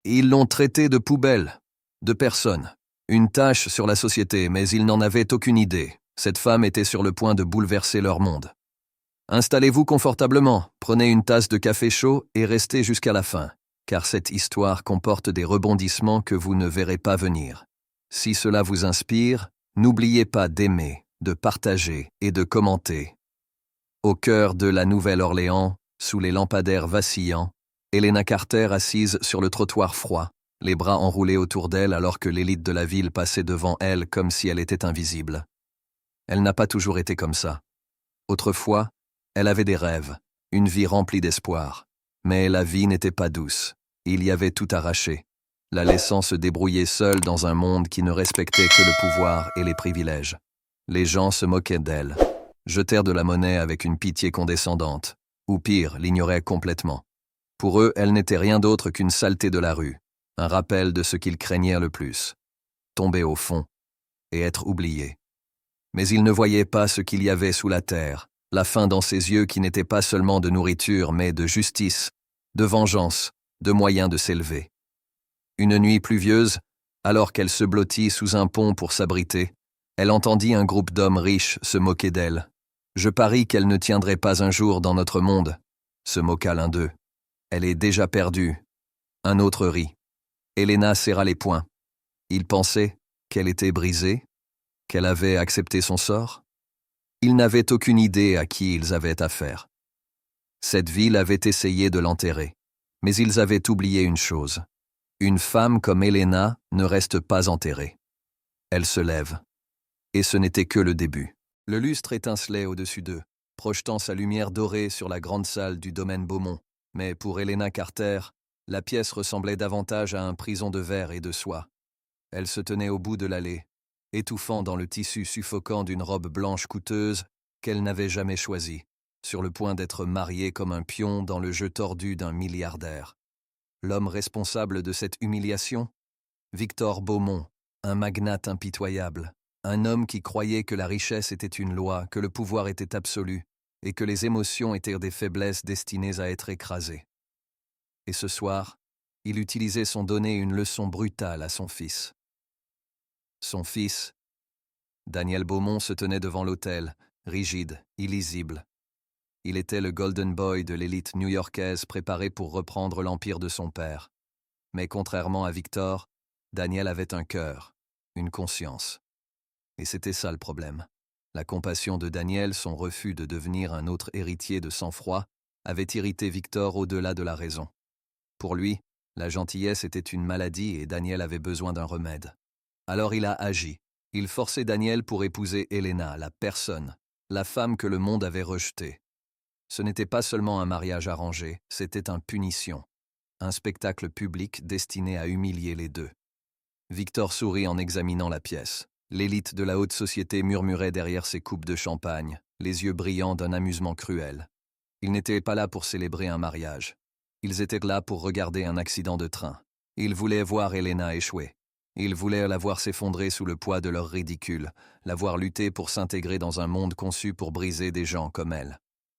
Ils l'ont traité de poubelle, de personne, une tâche sur la société, mais ils n'en avaient aucune idée. Cette femme était sur le point de bouleverser leur monde. Installez-vous confortablement, prenez une tasse de café chaud et restez jusqu'à la fin, car cette histoire comporte des rebondissements que vous ne verrez pas venir. Si cela vous inspire, n'oubliez pas d'aimer, de partager et de commenter. Au cœur de la Nouvelle-Orléans, sous les lampadaires vacillants, Helena Carter assise sur le trottoir froid, les bras enroulés autour d'elle alors que l'élite de la ville passait devant elle comme si elle était invisible. Elle n'a pas toujours été comme ça. Autrefois, elle avait des rêves, une vie remplie d'espoir. Mais la vie n'était pas douce. Il y avait tout arraché, la laissant se débrouiller seule dans un monde qui ne respectait que le pouvoir et les privilèges. Les gens se moquaient d'elle, jetèrent de la monnaie avec une pitié condescendante, ou pire, l'ignoraient complètement. Pour eux, elle n'était rien d'autre qu'une saleté de la rue, un rappel de ce qu'ils craignèrent le plus, tomber au fond et être oubliés. Mais ils ne voyaient pas ce qu'il y avait sous la terre, la faim dans ses yeux qui n'était pas seulement de nourriture, mais de justice, de vengeance, de moyens de s'élever. Une nuit pluvieuse, alors qu'elle se blottit sous un pont pour s'abriter, elle entendit un groupe d'hommes riches se moquer d'elle. « Je parie qu'elle ne tiendrait pas un jour dans notre monde », se moqua l'un d'eux. « Elle est déjà perdue. » Un autre rit. Helena serra les poings. Il pensait qu'elle était brisée, qu'elle avait accepté son sort. Ils n'avaient aucune idée à qui ils avaient affaire. Cette ville avait essayé de l'enterrer, mais ils avaient oublié une chose. Une femme comme Helena ne reste pas enterrée. Elle se lève. Et ce n'était que le début. Le lustre étincelait au-dessus d'eux, projetant sa lumière dorée sur la grande salle du domaine Beaumont. Mais pour Helena Carter, la pièce ressemblait davantage à un prison de verre et de soie. Elle se tenait au bout de l'allée, étouffant dans le tissu suffocant d'une robe blanche coûteuse qu'elle n'avait jamais choisie, sur le point d'être mariée comme un pion dans le jeu tordu d'un milliardaire. L'homme responsable de cette humiliation? Victor Beaumont, un magnate impitoyable, un homme qui croyait que la richesse était une loi, que le pouvoir était absolu, et que les émotions étaient des faiblesses destinées à être écrasées. Et ce soir, il utilisait son donner une leçon brutale à son fils. Son fils, Daniel Beaumont, se tenait devant l'autel, rigide, illisible. Il était le golden boy de l'élite new-yorkaise préparé pour reprendre l'empire de son père. Mais contrairement à Victor, Daniel avait un cœur, une conscience. Et c'était ça le problème. La compassion de Daniel, son refus de devenir un autre héritier de sang-froid, avait irrité Victor au-delà de la raison. Pour lui, la gentillesse était une maladie et Daniel avait besoin d'un remède. Alors il a agi. Il forçait Daniel pour épouser Helena, la personne, la femme que le monde avait rejetée. Ce n'était pas seulement un mariage arrangé, c'était une punition. Un spectacle public destiné à humilier les deux. Victor sourit en examinant la pièce. L'élite de la haute société murmurait derrière ses coupes de champagne, les yeux brillants d'un amusement cruel. Ils n'étaient pas là pour célébrer un mariage. Ils étaient là pour regarder un accident de train. Ils voulaient voir Helena échouer. Ils voulaient la voir s'effondrer sous le poids de leur ridicule, la voir lutter pour s'intégrer dans un monde conçu pour briser des gens comme elle.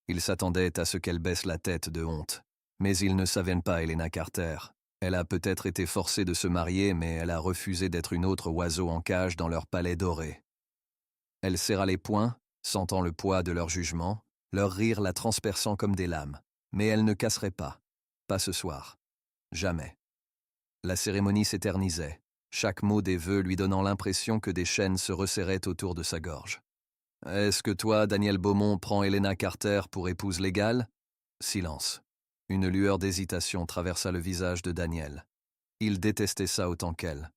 Ils s'attendaient à ce qu'elle baisse la tête de honte. Mais ils ne savaient pas Helena Carter. Elle a peut-être été forcée de se marier, mais elle a refusé d'être une autre oiseau en cage dans leur palais doré. Elle serra les poings, sentant le poids de leur jugement, leur rire la transperçant comme des lames. Mais elle ne casserait pas. Pas ce soir. Jamais. La cérémonie s'éternisait, chaque mot des vœux lui donnant l'impression que des chaînes se resserraient autour de sa gorge. « Est-ce que toi, Daniel Beaumont, prends Helena Carter pour épouse légale ?» Silence. Une lueur d'hésitation traversa le visage de Daniel. Il détestait ça autant qu'elle.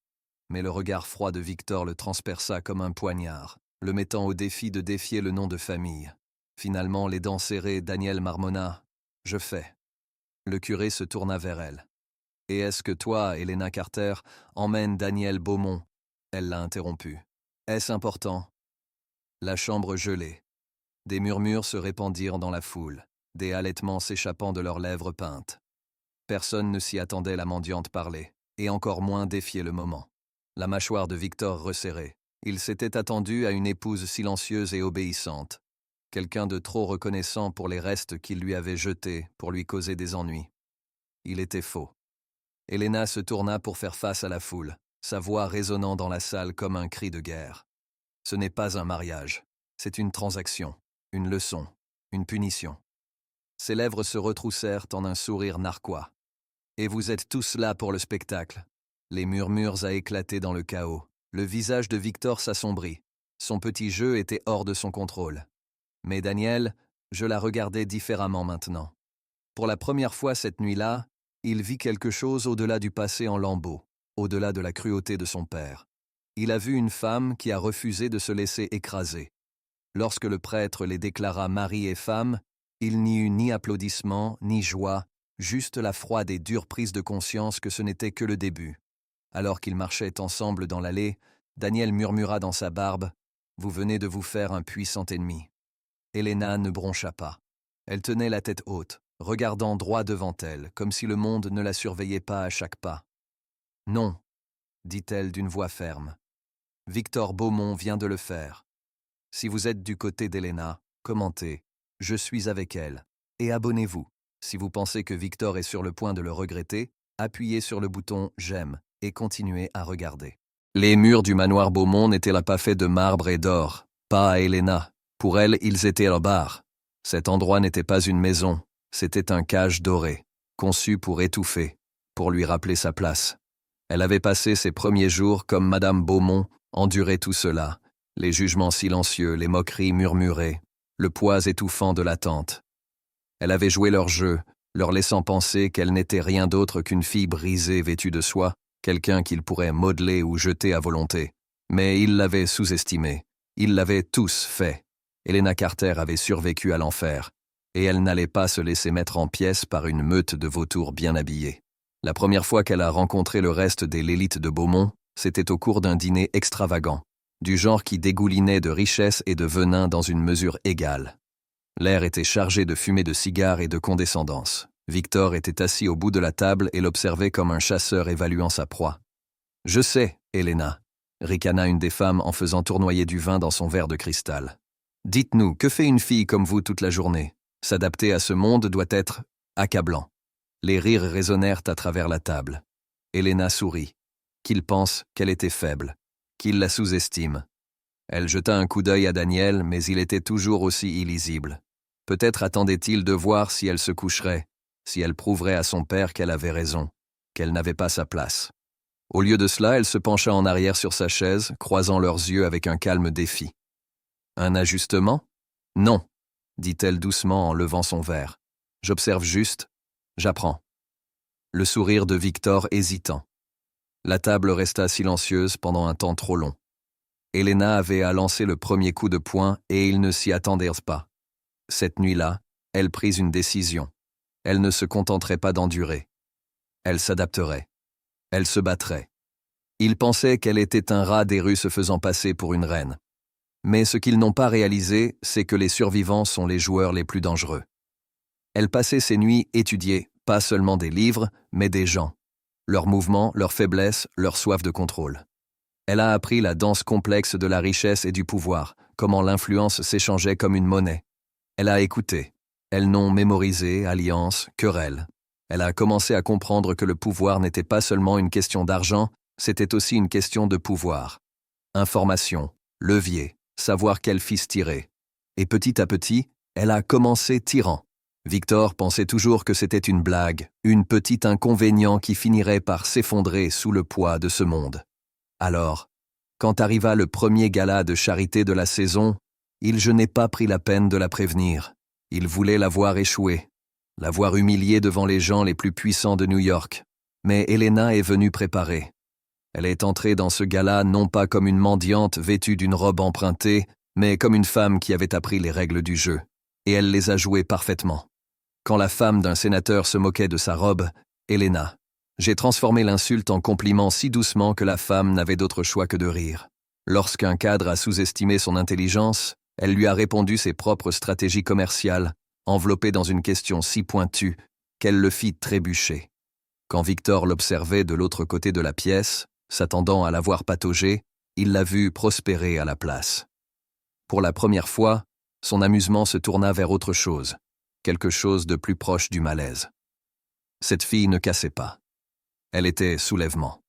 Mais le regard froid de Victor le transperça comme un poignard, le mettant au défi de défier le nom de famille. Finalement, les dents serrées, Daniel marmonna « Je fais ». Le curé se tourna vers elle. « Et est-ce que toi, Helena Carter, emmènes Daniel Beaumont ?» Elle l'a interrompu. « Est-ce important ?» La chambre gelait. Des murmures se répandirent dans la foule, des halètements s'échappant de leurs lèvres peintes. Personne ne s'y attendait, la mendiante parlait, et encore moins défier le moment. La mâchoire de Victor resserrée. Il s'était attendu à une épouse silencieuse et obéissante. Quelqu'un de trop reconnaissant pour les restes qu'il lui avait jetés pour lui causer des ennuis. Il était faux. Elena se tourna pour faire face à la foule, sa voix résonnant dans la salle comme un cri de guerre. Ce n'est pas un mariage, c'est une transaction, une leçon, une punition. Ses lèvres se retroussèrent en un sourire narquois. Et vous êtes tous là pour le spectacle. Les murmures a éclaté dans le chaos. Le visage de Victor s'assombrit. Son petit jeu était hors de son contrôle. Mais Daniel, je la regardais différemment maintenant. Pour la première fois cette nuit-là, il vit quelque chose au-delà du passé en lambeaux, au-delà de la cruauté de son père. Il a vu une femme qui a refusé de se laisser écraser. Lorsque le prêtre les déclara mari et femme, il n'y eut ni applaudissements, ni joie, juste la froide et dure prise de conscience que ce n'était que le début. Alors qu'ils marchaient ensemble dans l'allée, Daniel murmura dans sa barbe « Vous venez de vous faire un puissant ennemi ». Elena ne broncha pas. Elle tenait la tête haute, regardant droit devant elle, comme si le monde ne la surveillait pas à chaque pas. « Non », dit-elle d'une voix ferme. « Victor Beaumont vient de le faire. Si vous êtes du côté d'Elena, commentez « Je suis avec elle » et abonnez-vous. Si vous pensez que Victor est sur le point de le regretter, appuyez sur le bouton « J'aime » et continuez à regarder. Les murs du manoir Beaumont n'étaient pas faits de marbre et d'or, pas à Elena. Pour elle, ils étaient un bar. Cet endroit n'était pas une maison, c'était un cage doré, conçu pour étouffer, pour lui rappeler sa place. Elle avait passé ses premiers jours comme Madame Beaumont, enduré tout cela, les jugements silencieux, les moqueries murmurées, le poids étouffant de l'attente. Elle avait joué leur jeu, leur laissant penser qu'elle n'était rien d'autre qu'une fille brisée vêtue de soie, quelqu'un qu'ils pourraient modeler ou jeter à volonté. Mais ils l'avaient sous-estimée. Ils l'avaient tous fait. Elena Carter avait survécu à l'enfer, et elle n'allait pas se laisser mettre en pièces par une meute de vautours bien habillés. La première fois qu'elle a rencontré le reste de l'élite de Beaumont, c'était au cours d'un dîner extravagant, du genre qui dégoulinait de richesse et de venin dans une mesure égale. L'air était chargé de fumée de cigares et de condescendance. Victor était assis au bout de la table et l'observait comme un chasseur évaluant sa proie. « Je sais, Elena », ricana une des femmes en faisant tournoyer du vin dans son verre de cristal. « Dites-nous, que fait une fille comme vous toute la journée? S'adapter à ce monde doit être accablant. » Les rires résonnèrent à travers la table. Elena sourit. Qu'il pense qu'elle était faible, qu'il la sous-estime. Elle jeta un coup d'œil à Daniel, mais il était toujours aussi illisible. Peut-être attendait-il de voir si elle se coucherait, si elle prouverait à son père qu'elle avait raison, qu'elle n'avait pas sa place. Au lieu de cela, elle se pencha en arrière sur sa chaise, croisant leurs yeux avec un calme défi. « Un ajustement? Non, dit-elle doucement en levant son verre. J'observe juste, j'apprends. » Le sourire de Victor hésitant. La table resta silencieuse pendant un temps trop long. Elena avait à lancer le premier coup de poing et ils ne s'y attendaient pas. Cette nuit-là, elle prit une décision. Elle ne se contenterait pas d'endurer. Elle s'adapterait. Elle se battrait. Ils pensaient qu'elle était un rat des rues se faisant passer pour une reine. Mais ce qu'ils n'ont pas réalisé, c'est que les survivants sont les joueurs les plus dangereux. Elle passait ses nuits étudier, pas seulement des livres, mais des gens. Leurs mouvements, leurs faiblesses, leur soif de contrôle. Elle a appris la danse complexe de la richesse et du pouvoir, comment l'influence s'échangeait comme une monnaie. Elle a écouté. Elles n'ont mémorisé, alliances, querelles. Elle a commencé à comprendre que le pouvoir n'était pas seulement une question d'argent, c'était aussi une question de pouvoir. Information, levier, savoir quel fils tirer. Et petit à petit, elle a commencé tyran. Victor pensait toujours que c'était une blague, une petite inconvénient qui finirait par s'effondrer sous le poids de ce monde. Alors, quand arriva le premier gala de charité de la saison, je n'ai pas pris la peine de la prévenir. Il voulait la voir échouer, la voir humiliée devant les gens les plus puissants de New York. Mais Elena est venue préparée. Elle est entrée dans ce gala non pas comme une mendiante vêtue d'une robe empruntée, mais comme une femme qui avait appris les règles du jeu. Et elle les a jouées parfaitement. Quand la femme d'un sénateur se moquait de sa robe, Elena, j'ai transformé l'insulte en compliment si doucement que la femme n'avait d'autre choix que de rire. Lorsqu'un cadre a sous-estimé son intelligence, elle lui a répondu ses propres stratégies commerciales, enveloppées dans une question si pointue qu'elle le fit trébucher. Quand Victor l'observait de l'autre côté de la pièce, s'attendant à la voir patauger, il l'a vue prospérer à la place. Pour la première fois, son amusement se tourna vers autre chose, quelque chose de plus proche du malaise. Cette fille ne cassait pas. Elle était soulèvement.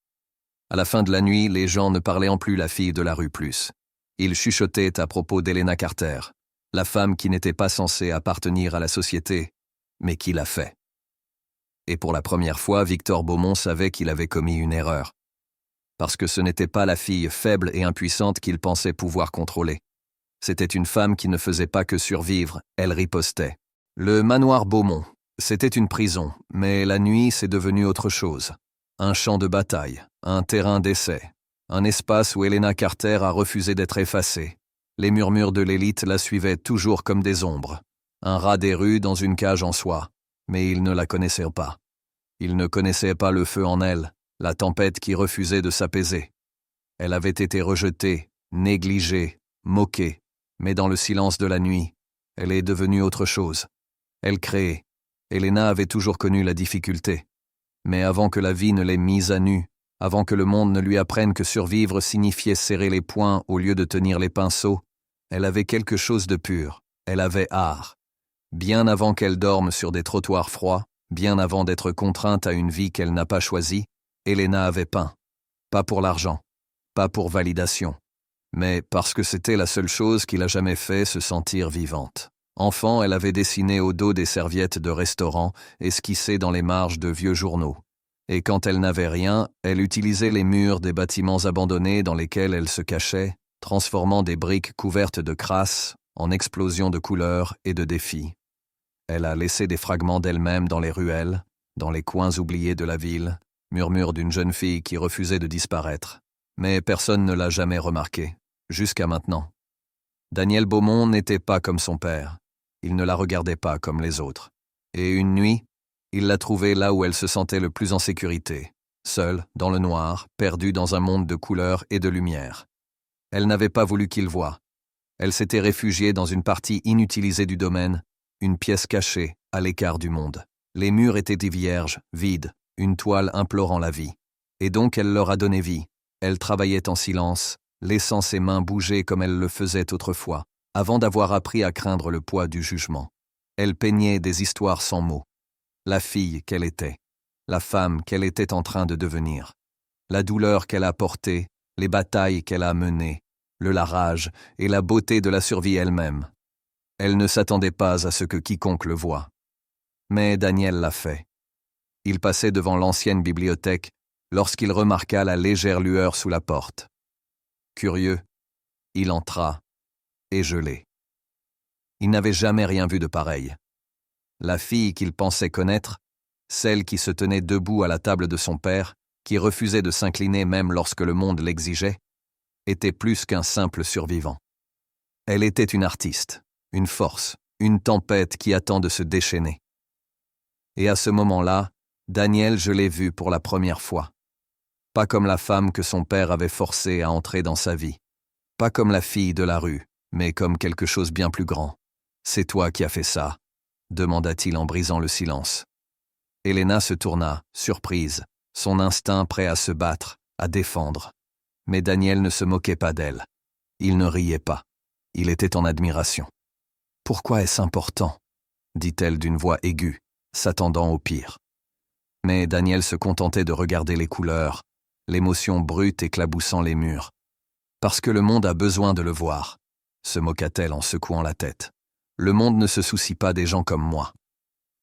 À la fin de la nuit, les gens ne parlaient en plus la fille de la rue plus. Ils chuchotaient à propos d'Helena Carter, la femme qui n'était pas censée appartenir à la société, mais qui l'a fait. Et pour la première fois, Victor Beaumont savait qu'il avait commis une erreur. Parce que ce n'était pas la fille faible et impuissante qu'il pensait pouvoir contrôler. C'était une femme qui ne faisait pas que survivre, elle ripostait. Le manoir Beaumont, c'était une prison, mais la nuit, c'est devenu autre chose. Un champ de bataille, un terrain d'essai, un espace où Helena Carter a refusé d'être effacée. Les murmures de l'élite la suivaient toujours comme des ombres. Un rat des rues dans une cage en soie, mais ils ne la connaissaient pas. Ils ne connaissaient pas le feu en elle, la tempête qui refusait de s'apaiser. Elle avait été rejetée, négligée, moquée, mais dans le silence de la nuit, elle est devenue autre chose. Elle créait. Helena avait toujours connu la difficulté. Mais avant que la vie ne l'ait mise à nu, avant que le monde ne lui apprenne que survivre signifiait serrer les poings au lieu de tenir les pinceaux, elle avait quelque chose de pur, elle avait art. Bien avant qu'elle dorme sur des trottoirs froids, bien avant d'être contrainte à une vie qu'elle n'a pas choisie, Helena avait peint. Pas pour l'argent, pas pour validation, mais parce que c'était la seule chose qui l'a jamais fait se sentir vivante. Enfant, elle avait dessiné au dos des serviettes de restaurant, esquissé dans les marges de vieux journaux. Et quand elle n'avait rien, elle utilisait les murs des bâtiments abandonnés dans lesquels elle se cachait, transformant des briques couvertes de crasse en explosions de couleurs et de défis. Elle a laissé des fragments d'elle-même dans les ruelles, dans les coins oubliés de la ville, murmure d'une jeune fille qui refusait de disparaître. Mais personne ne l'a jamais remarqué, jusqu'à maintenant. Daniel Beaumont n'était pas comme son père. Il ne la regardait pas comme les autres. Et une nuit, il l'a trouvée là où elle se sentait le plus en sécurité, seule, dans le noir, perdue dans un monde de couleurs et de lumière. Elle n'avait pas voulu qu'il voie. Elle s'était réfugiée dans une partie inutilisée du domaine, une pièce cachée, à l'écart du monde. Les murs étaient vierges, vides, une toile implorant la vie. Et donc elle leur a donné vie. Elle travaillait en silence, laissant ses mains bouger comme elle le faisait autrefois, avant d'avoir appris à craindre le poids du jugement. Elle peignait des histoires sans mots. La fille qu'elle était, la femme qu'elle était en train de devenir, la douleur qu'elle a portée, les batailles qu'elle a menées, la rage et la beauté de la survie elle-même. Elle ne s'attendait pas à ce que quiconque le voie. Mais Daniel l'a fait. Il passait devant l'ancienne bibliothèque lorsqu'il remarqua la légère lueur sous la porte. Curieux, il entra, et gelé. Il n'avait jamais rien vu de pareil. La fille qu'il pensait connaître, celle qui se tenait debout à la table de son père, qui refusait de s'incliner même lorsque le monde l'exigeait, était plus qu'un simple survivant. Elle était une artiste, une force, une tempête qui attend de se déchaîner. Et à ce moment-là, Daniel, je l'ai vu pour la première fois. Pas comme la femme que son père avait forcée à entrer dans sa vie. Pas comme la fille de la rue, mais comme quelque chose bien plus grand. « C'est toi qui as fait ça », demanda-t-il en brisant le silence. Helena se tourna, surprise, son instinct prêt à se battre, à défendre. Mais Daniel ne se moquait pas d'elle. Il ne riait pas. Il était en admiration. « Pourquoi est-ce important ?» dit-elle d'une voix aiguë, s'attendant au pire. Mais Daniel se contentait de regarder les couleurs, l'émotion brute éclaboussant les murs. « Parce que le monde a besoin de le voir », se moqua-t-elle en secouant la tête. « Le monde ne se soucie pas des gens comme moi. »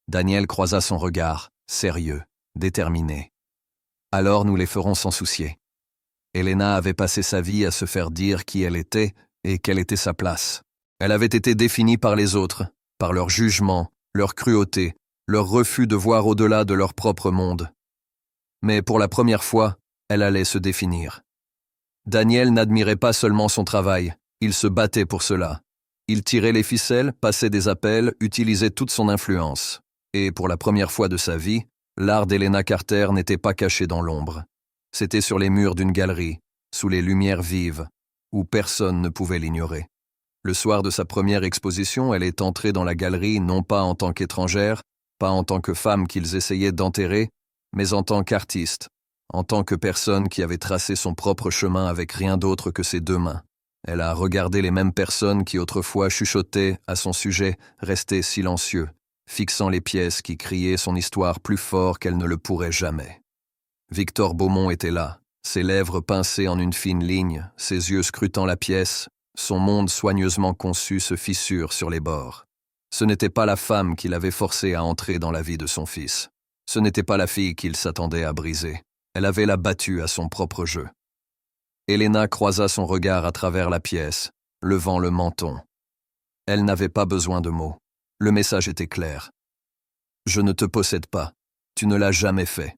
Daniel croisa son regard, sérieux, déterminé. « Alors nous les ferons s'en soucier. » Helena avait passé sa vie à se faire dire qui elle était et quelle était sa place. Elle avait été définie par les autres, par leur jugement, leur cruauté, leur refus de voir au-delà de leur propre monde. Mais pour la première fois, elle allait se définir. Daniel n'admirait pas seulement son travail, il se battait pour cela. Il tirait les ficelles, passait des appels, utilisait toute son influence. Et pour la première fois de sa vie, l'art d'Helena Carter n'était pas caché dans l'ombre. C'était sur les murs d'une galerie, sous les lumières vives, où personne ne pouvait l'ignorer. Le soir de sa première exposition, elle est entrée dans la galerie non pas en tant qu'étrangère, pas en tant que femme qu'ils essayaient d'enterrer, mais en tant qu'artiste, en tant que personne qui avait tracé son propre chemin avec rien d'autre que ses deux mains. Elle a regardé les mêmes personnes qui autrefois chuchotaient à son sujet, restaient silencieux, fixant les pièces qui criaient son histoire plus fort qu'elle ne le pourrait jamais. Victor Beaumont était là, ses lèvres pincées en une fine ligne, ses yeux scrutant la pièce, son monde soigneusement conçu se fissure sur les bords. Ce n'était pas la femme qui l'avait forcé à entrer dans la vie de son fils. Ce n'était pas la fille qu'il s'attendait à briser. Elle avait la battue à son propre jeu. Helena croisa son regard à travers la pièce, levant le menton. Elle n'avait pas besoin de mots. Le message était clair. « Je ne te possède pas. Tu ne l'as jamais fait. »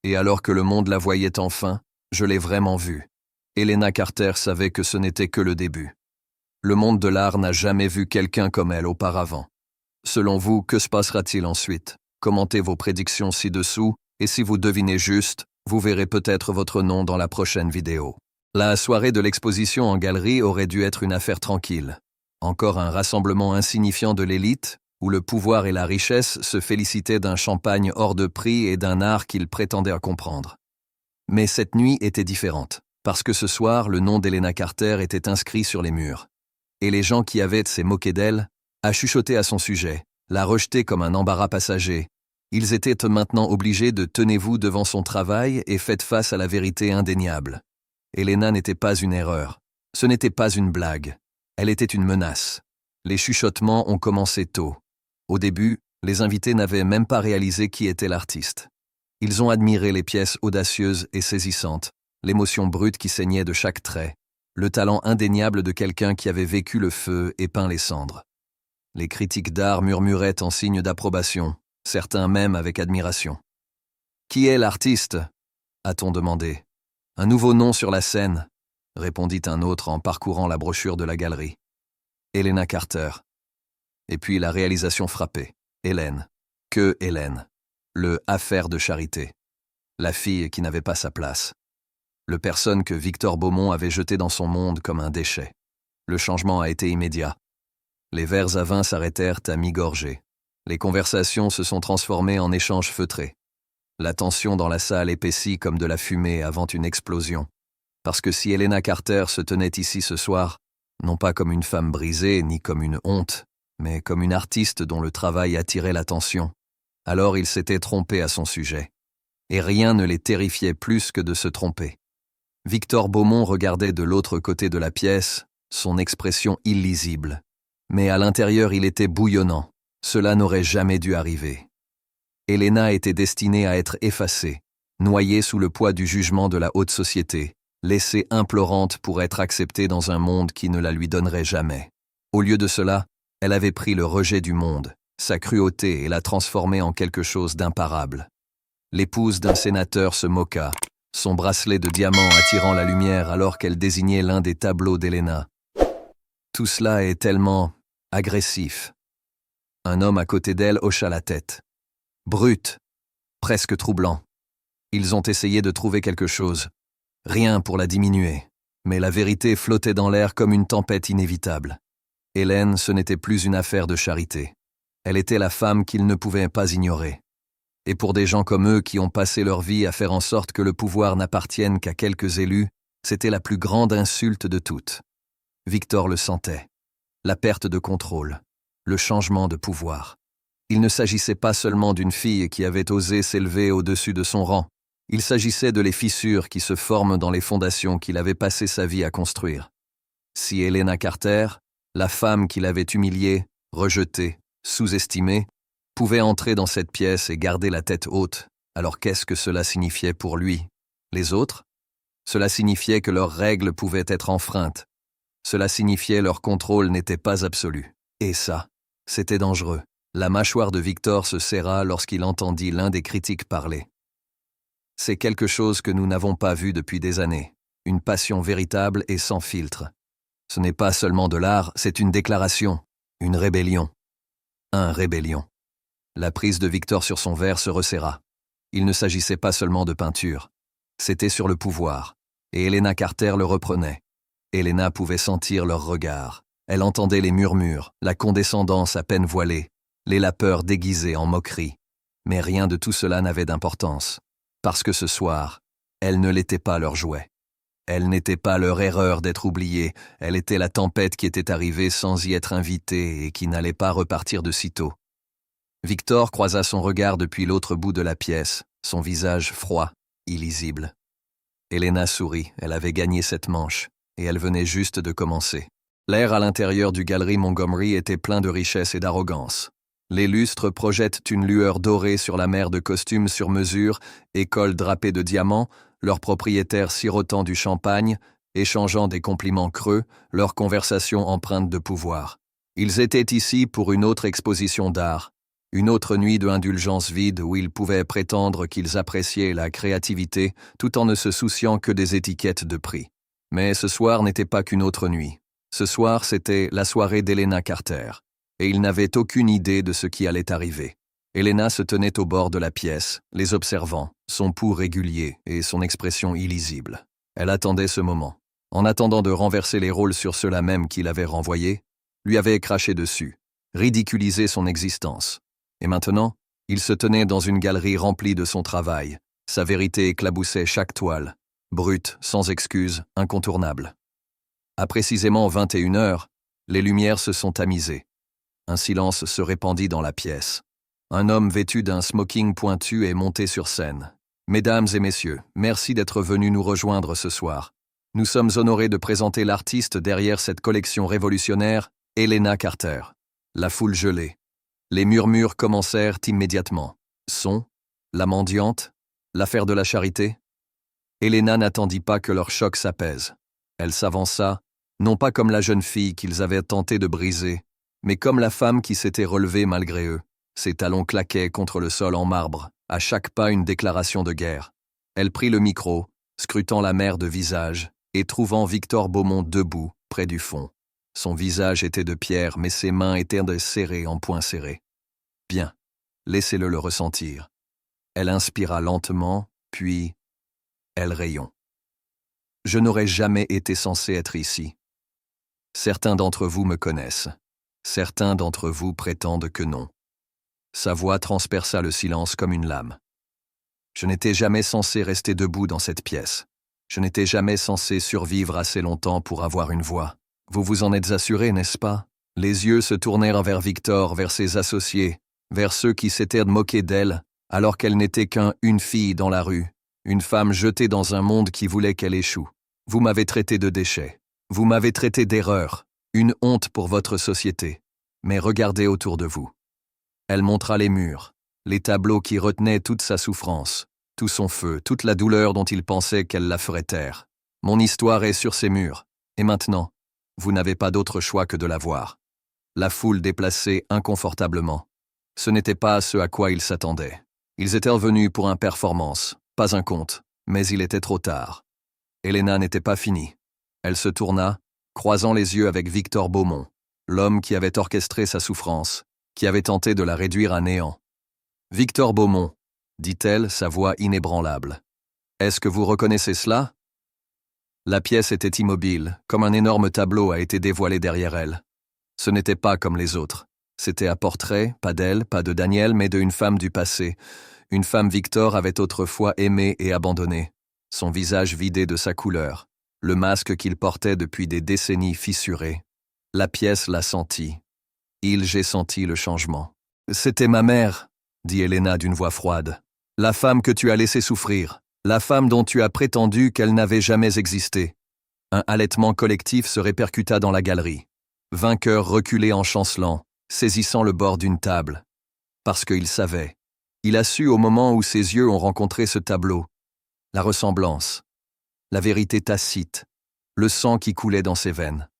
Et alors que le monde la voyait enfin, je l'ai vraiment vue. Helena Carter savait que ce n'était que le début. Le monde de l'art n'a jamais vu quelqu'un comme elle auparavant. Selon vous, que se passera-t-il ensuite? Commentez vos prédictions ci-dessous, et si vous devinez juste, vous verrez peut-être votre nom dans la prochaine vidéo. La soirée de l'exposition en galerie aurait dû être une affaire tranquille. Encore un rassemblement insignifiant de l'élite, où le pouvoir et la richesse se félicitaient d'un champagne hors de prix et d'un art qu'ils prétendaient comprendre. Mais cette nuit était différente, parce que ce soir, le nom d'Helena Carter était inscrit sur les murs. Et les gens qui avaient s'est moqué d'elle, a chuchoté à son sujet, l'a rejeté comme un embarras passager. Ils étaient maintenant obligés de tenez-vous devant son travail et faites face à la vérité indéniable. Helena n'était pas une erreur. Ce n'était pas une blague. Elle était une menace. Les chuchotements ont commencé tôt. Au début, les invités n'avaient même pas réalisé qui était l'artiste. Ils ont admiré les pièces audacieuses et saisissantes, l'émotion brute qui saignait de chaque trait, le talent indéniable de quelqu'un qui avait vécu le feu et peint les cendres. Les critiques d'art murmuraient en signe d'approbation, certains même avec admiration. « Qui est l'artiste » a-t-on demandé. « Un nouveau nom sur la scène » répondit un autre en parcourant la brochure de la galerie. « Helena Carter. » Et puis la réalisation frappait. Hélène. Que Hélène. Le affaire de charité. La fille qui n'avait pas sa place. Le personne que Victor Beaumont avait jeté dans son monde comme un déchet. Le changement a été immédiat. Les verres à vin s'arrêtèrent à mi-gorgée. Les conversations se sont transformées en échanges feutrés. La tension dans la salle épaissit comme de la fumée avant une explosion. Parce que si Helena Carter se tenait ici ce soir, non pas comme une femme brisée ni comme une honte, mais comme une artiste dont le travail attirait l'attention, alors il s'était trompé à son sujet. Et rien ne les terrifiait plus que de se tromper. Victor Beaumont regardait de l'autre côté de la pièce, son expression illisible. Mais à l'intérieur il était bouillonnant. Cela n'aurait jamais dû arriver. Helena était destinée à être effacée, noyée sous le poids du jugement de la haute société, laissée implorante pour être acceptée dans un monde qui ne la lui donnerait jamais. Au lieu de cela, elle avait pris le rejet du monde, sa cruauté et l'a transformé en quelque chose d'imparable. L'épouse d'un sénateur se moqua, son bracelet de diamant attirant la lumière alors qu'elle désignait l'un des tableaux d'Helena. Tout cela est tellement agressif. Un homme à côté d'elle hocha la tête. Brut, presque troublant. Ils ont essayé de trouver quelque chose. Rien pour la diminuer, mais la vérité flottait dans l'air comme une tempête inévitable. Hélène, ce n'était plus une affaire de charité. Elle était la femme qu'ils ne pouvaient pas ignorer. Et pour des gens comme eux qui ont passé leur vie à faire en sorte que le pouvoir n'appartienne qu'à quelques élus, c'était la plus grande insulte de toutes. Victor le sentait. La perte de contrôle, le changement de pouvoir. Il ne s'agissait pas seulement d'une fille qui avait osé s'élever au-dessus de son rang. Il s'agissait de les fissures qui se forment dans les fondations qu'il avait passé sa vie à construire. Si Helena Carter, la femme qu'il avait humiliée, rejetée, sous-estimée, pouvait entrer dans cette pièce et garder la tête haute, alors qu'est-ce que cela signifiait pour lui? Les autres? Cela signifiait que leurs règles pouvaient être enfreintes. Cela signifiait leur contrôle n'était pas absolu. Et ça, c'était dangereux. La mâchoire de Victor se serra lorsqu'il entendit l'un des critiques parler. C'est quelque chose que nous n'avons pas vu depuis des années. Une passion véritable et sans filtre. Ce n'est pas seulement de l'art, c'est une déclaration, une rébellion. Un rébellion. La prise de Victor sur son verre se resserra. Il ne s'agissait pas seulement de peinture. C'était sur le pouvoir. Et Helena Carter le reprenait. Helena pouvait sentir leur regard. Elle entendait les murmures, la condescendance à peine voilée, les lapeurs déguisées en moquerie. Mais rien de tout cela n'avait d'importance. Parce que ce soir, elle ne l'était pas leur jouet. Elle n'était pas leur erreur d'être oubliée, elle était la tempête qui était arrivée sans y être invitée et qui n'allait pas repartir de sitôt. Victor croisa son regard depuis l'autre bout de la pièce, son visage froid, illisible. Elena sourit, elle avait gagné cette manche, et elle venait juste de commencer. L'air à l'intérieur du Galerie Montgomery était plein de richesse et d'arrogance. Les lustres projettent une lueur dorée sur la mer de costumes sur mesure, écoles drapées de diamants, leurs propriétaires sirotant du champagne, échangeant des compliments creux, leurs conversations empreintes de pouvoir. Ils étaient ici pour une autre exposition d'art, une autre nuit de indulgence vide où ils pouvaient prétendre qu'ils appréciaient la créativité tout en ne se souciant que des étiquettes de prix. Mais ce soir n'était pas qu'une autre nuit. Ce soir, c'était la soirée d'Elena Carter, et ils n'avaient aucune idée de ce qui allait arriver. Elena se tenait au bord de la pièce, les observant, son pouls régulier et son expression illisible. Elle attendait ce moment. En attendant de renverser les rôles sur ceux-là même qui l'avaient renvoyé, lui avait craché dessus, ridiculisé son existence. Et maintenant, il se tenait dans une galerie remplie de son travail. Sa vérité éclaboussait chaque toile, brute, sans excuse, incontournable. À précisément 21h, les lumières se sont tamisées. Un silence se répandit dans la pièce. Un homme vêtu d'un smoking pointu est monté sur scène. « Mesdames et messieurs, merci d'être venus nous rejoindre ce soir. Nous sommes honorés de présenter l'artiste derrière cette collection révolutionnaire, Elena Carter. » La foule gelée. Les murmures commencèrent immédiatement. Son, la mendiante, l'affaire de la charité. Elena n'attendit pas que leur choc s'apaise. Elle s'avança, non pas comme la jeune fille qu'ils avaient tenté de briser, mais comme la femme qui s'était relevée malgré eux. Ses talons claquaient contre le sol en marbre, à chaque pas une déclaration de guerre. Elle prit le micro, scrutant la mer de visage, et trouvant Victor Beaumont debout, près du fond. Son visage était de pierre, mais ses mains étaient serrées en poings serrés. Bien, laissez-le le ressentir. Elle inspira lentement, puis elle rayon. Je n'aurais jamais été censé être ici. Certains d'entre vous me connaissent. Certains d'entre vous prétendent que non. Sa voix transperça le silence comme une lame. Je n'étais jamais censé rester debout dans cette pièce. Je n'étais jamais censé survivre assez longtemps pour avoir une voix. Vous vous en êtes assuré, n'est-ce pas? Les yeux se tournèrent vers Victor, vers ses associés, vers ceux qui s'étaient moqués d'elle, alors qu'elle n'était qu'une fille dans la rue, une femme jetée dans un monde qui voulait qu'elle échoue. Vous m'avez traité de déchet. Vous m'avez traité d'erreur, une honte pour votre société. Mais regardez autour de vous. Elle montra les murs, les tableaux qui retenaient toute sa souffrance, tout son feu, toute la douleur dont il pensait qu'elle la ferait taire. Mon histoire est sur ces murs, et maintenant, vous n'avez pas d'autre choix que de la voir. La foule déplaçait inconfortablement. Ce n'était pas ce à quoi ils s'attendaient. Ils étaient revenus pour une performance, pas un conte, mais il était trop tard. Elena n'était pas finie. Elle se tourna, croisant les yeux avec Victor Beaumont, l'homme qui avait orchestré sa souffrance, qui avait tenté de la réduire à néant. « Victor Beaumont », dit-elle, sa voix inébranlable. « Est-ce que vous reconnaissez cela ?» La pièce était immobile, comme un énorme tableau a été dévoilé derrière elle. Ce n'était pas comme les autres. C'était un portrait, pas d'elle, pas de Daniel, mais d'une femme du passé. Une femme Victor avait autrefois aimée et abandonnée. Son visage vidé de sa couleur, le masque qu'il portait depuis des décennies fissuré. La pièce l'a senti. J'ai senti le changement. « C'était ma mère », dit Elena d'une voix froide. « La femme que tu as laissée souffrir. La femme dont tu as prétendu qu'elle n'avait jamais existé. » Un halètement collectif se répercuta dans la galerie. Vainqueur reculé en chancelant, saisissant le bord d'une table. Parce qu'il savait. Il a su au moment où ses yeux ont rencontré ce tableau. La ressemblance. La vérité tacite. Le sang qui coulait dans ses veines.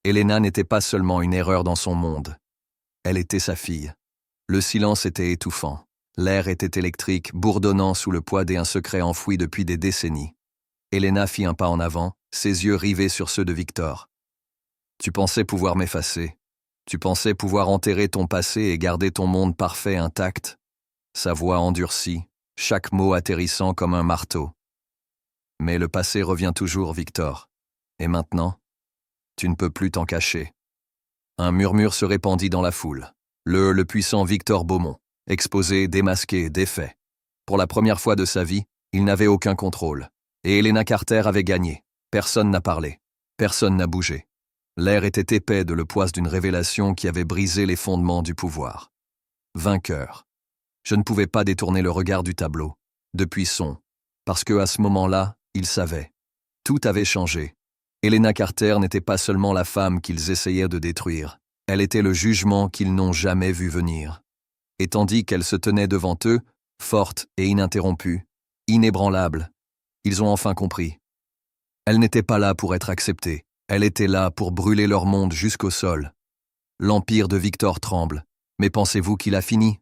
Elena n'était pas seulement une erreur dans son monde. Elle était sa fille. Le silence était étouffant. L'air était électrique, bourdonnant sous le poids d'un secret enfoui depuis des décennies. Elena fit un pas en avant, ses yeux rivés sur ceux de Victor. « Tu pensais pouvoir m'effacer. Tu pensais pouvoir enterrer ton passé et garder ton monde parfait intact. » Sa voix endurcie, chaque mot atterrissant comme un marteau. « Mais le passé revient toujours, Victor. Et maintenant, tu ne peux plus t'en cacher. » Un murmure se répandit dans la foule. Le puissant Victor Beaumont, exposé, démasqué, défait. Pour la première fois de sa vie, il n'avait aucun contrôle. Et Elena Carter avait gagné. Personne n'a parlé. Personne n'a bougé. L'air était épais de le poids d'une révélation qui avait brisé les fondements du pouvoir. Vainqueur. Je ne pouvais pas détourner le regard du tableau. Depuis parce que à ce moment-là, il savait. Tout avait changé. Helena Carter n'était pas seulement la femme qu'ils essayaient de détruire, elle était le jugement qu'ils n'ont jamais vu venir. Et tandis qu'elle se tenait devant eux, forte et ininterrompue, inébranlable, ils ont enfin compris. Elle n'était pas là pour être acceptée, elle était là pour brûler leur monde jusqu'au sol. L'empire de Victor tremble, mais pensez-vous qu'il a fini?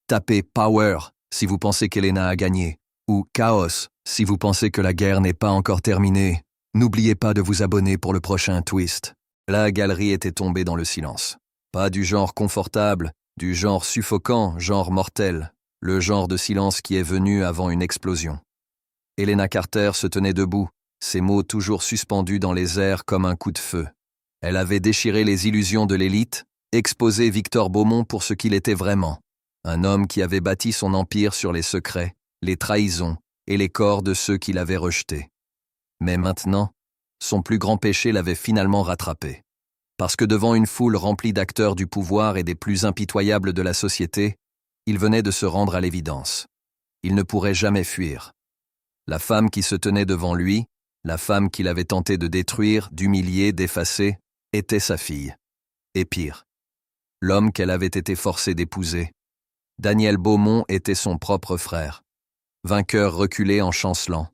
Tapez Power si vous pensez qu'Helena a gagné, ou Chaos si vous pensez que la guerre n'est pas encore terminée. N'oubliez pas de vous abonner pour le prochain twist. La galerie était tombée dans le silence. Pas du genre confortable, du genre suffocant, genre mortel, le genre de silence qui est venu avant une explosion. Helena Carter se tenait debout, ses mots toujours suspendus dans les airs comme un coup de feu. Elle avait déchiré les illusions de l'élite, exposé Victor Beaumont pour ce qu'il était vraiment. Un homme qui avait bâti son empire sur les secrets, les trahisons et les corps de ceux qui l'avaient rejeté. Mais maintenant, son plus grand péché l'avait finalement rattrapé. Parce que devant une foule remplie d'acteurs du pouvoir et des plus impitoyables de la société, il venait de se rendre à l'évidence. Il ne pourrait jamais fuir. La femme qui se tenait devant lui, la femme qu'il avait tenté de détruire, d'humilier, d'effacer, était sa fille. Et pire, l'homme qu'elle avait été forcée d'épouser. Daniel Beaumont était son propre frère. Vainqueur reculé en chancelant,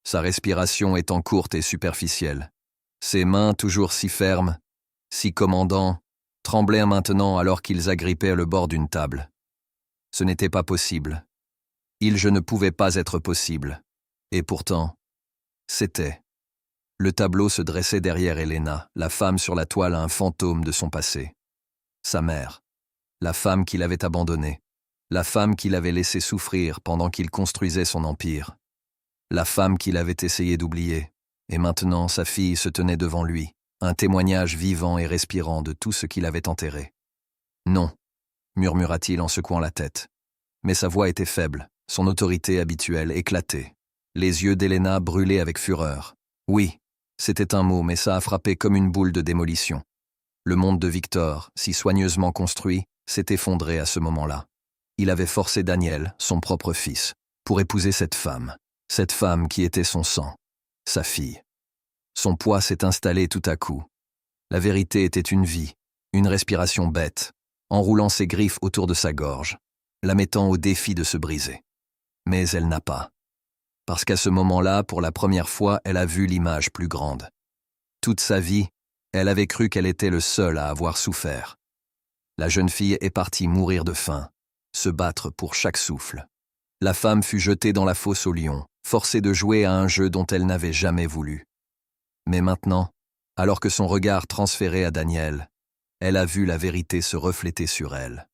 sa respiration étant courte et superficielle. Ses mains toujours si fermes, si commandants, tremblaient maintenant alors qu'ils agrippaient le bord d'une table. Ce n'était pas possible. Je ne pouvait pas être possible. Et pourtant, c'était. Le tableau se dressait derrière Helena, la femme sur la toile un fantôme de son passé. Sa mère, la femme qui l'avait abandonnée, la femme qui l'avait laissé souffrir pendant qu'il construisait son empire, la femme qu'il avait essayé d'oublier, et maintenant sa fille se tenait devant lui, un témoignage vivant et respirant de tout ce qu'il avait enterré. « Non », murmura-t-il en secouant la tête. Mais sa voix était faible, son autorité habituelle éclatait. Les yeux d'Helena brûlaient avec fureur. Oui, c'était un mot, mais ça a frappé comme une boule de démolition. Le monde de Victor, si soigneusement construit, s'est effondré à ce moment-là. Il avait forcé Daniel, son propre fils, pour épouser cette femme qui était son sang, sa fille. Son poids s'est installé tout à coup. La vérité était une vie, une respiration bête, enroulant ses griffes autour de sa gorge, la mettant au défi de se briser. Mais elle n'a pas. Parce qu'à ce moment-là, pour la première fois, elle a vu l'image plus grande. Toute sa vie, elle avait cru qu'elle était le seul à avoir souffert. La jeune fille est partie mourir de faim, se battre pour chaque souffle. La femme fut jetée dans la fosse aux lions, forcée de jouer à un jeu dont elle n'avait jamais voulu. Mais maintenant, alors que son regard transférait à Daniel, elle a vu la vérité se refléter sur elle.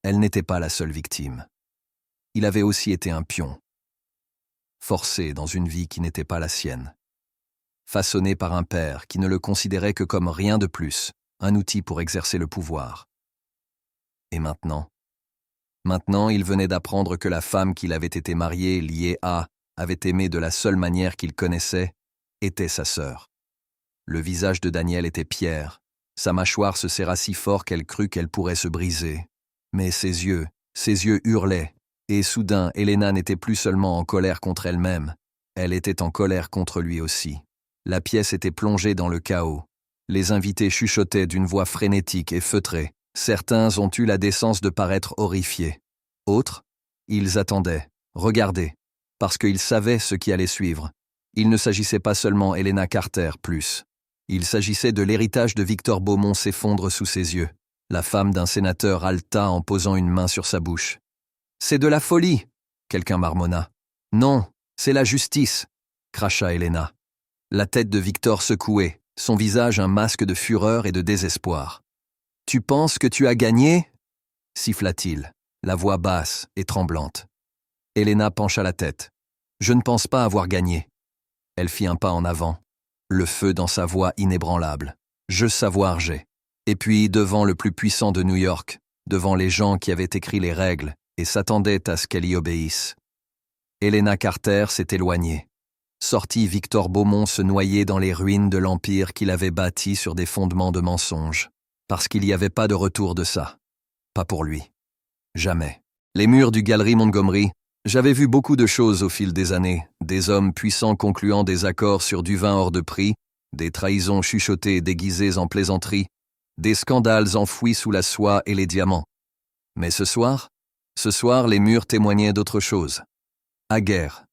Elle n'était pas la seule victime. Il avait aussi été un pion, forcé dans une vie qui n'était pas la sienne, façonné par un père qui ne le considérait que comme rien de plus, un outil pour exercer le pouvoir. Et maintenant, il venait d'apprendre que la femme qu'il avait été marié, liée à, avait aimé de la seule manière qu'il connaissait, était sa sœur. Le visage de Daniel était pierre, sa mâchoire se serra si fort qu'elle crut qu'elle pourrait se briser. Mais ses yeux hurlaient, et soudain Helena n'était plus seulement en colère contre elle-même, elle était en colère contre lui aussi. La pièce était plongée dans le chaos. Les invités chuchotaient d'une voix frénétique et feutrée. Certains ont eu la décence de paraître horrifiés. Autres, ils attendaient, regardaient, parce qu'ils savaient ce qui allait suivre. Il ne s'agissait pas seulement Helena Carter plus. Il s'agissait de l'héritage de Victor Beaumont s'effondre sous ses yeux. La femme d'un sénateur haleta en posant une main sur sa bouche. « C'est de la folie !» quelqu'un marmonna. « Non, c'est la justice !» cracha Helena. La tête de Victor secouée, son visage un masque de fureur et de désespoir. « Tu penses que tu as gagné ?» siffla-t-il, la voix basse et tremblante. Helena pencha la tête. « Je ne pense pas avoir gagné. » Elle fit un pas en avant, le feu dans sa voix inébranlable. « Je savoir j'ai. » Et puis, devant le plus puissant de New York, devant les gens qui avaient écrit les règles et s'attendaient à ce qu'elle y obéisse. Helena Carter s'est éloignée. Sorti Victor Beaumont se noyer dans les ruines de l'empire qu'il avait bâti sur des fondements de mensonges. Parce qu'il n'y avait pas de retour de ça. Pas pour lui. Jamais. Les murs du Galerie Montgomery, J'avais vu beaucoup de choses au fil des années, des hommes puissants concluant des accords sur du vin hors de prix, des trahisons chuchotées et déguisées en plaisanteries, des scandales enfouis sous la soie et les diamants. Mais ce soir, les murs témoignaient d'autre chose. Aguerre.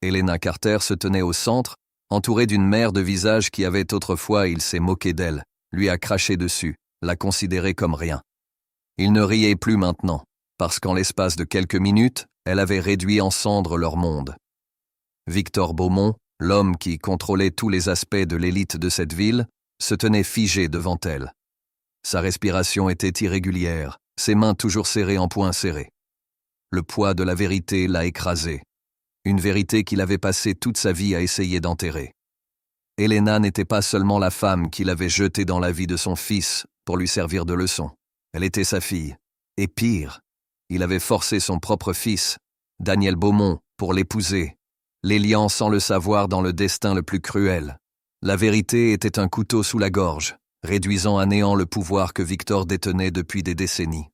Helena Carter se tenait au centre, entourée d'une mère de visage qui avait autrefois, il s'est moqué d'elle, lui a craché dessus, l'a considérée comme rien. Il ne riait plus maintenant, parce qu'en l'espace de quelques minutes, elle avait réduit en cendres leur monde. Victor Beaumont, l'homme qui contrôlait tous les aspects de l'élite de cette ville, se tenait figé devant elle. Sa respiration était irrégulière, ses mains toujours serrées en poings serrés. Le poids de la vérité l'a écrasé. Une vérité qu'il avait passé toute sa vie à essayer d'enterrer. Helena n'était pas seulement la femme qu'il avait jetée dans la vie de son fils pour lui servir de leçon. Elle était sa fille. Et pire, il avait forcé son propre fils, Daniel Beaumont, pour l'épouser, les liant sans le savoir dans le destin le plus cruel. La vérité était un couteau sous la gorge, réduisant à néant le pouvoir que Victor détenait depuis des décennies.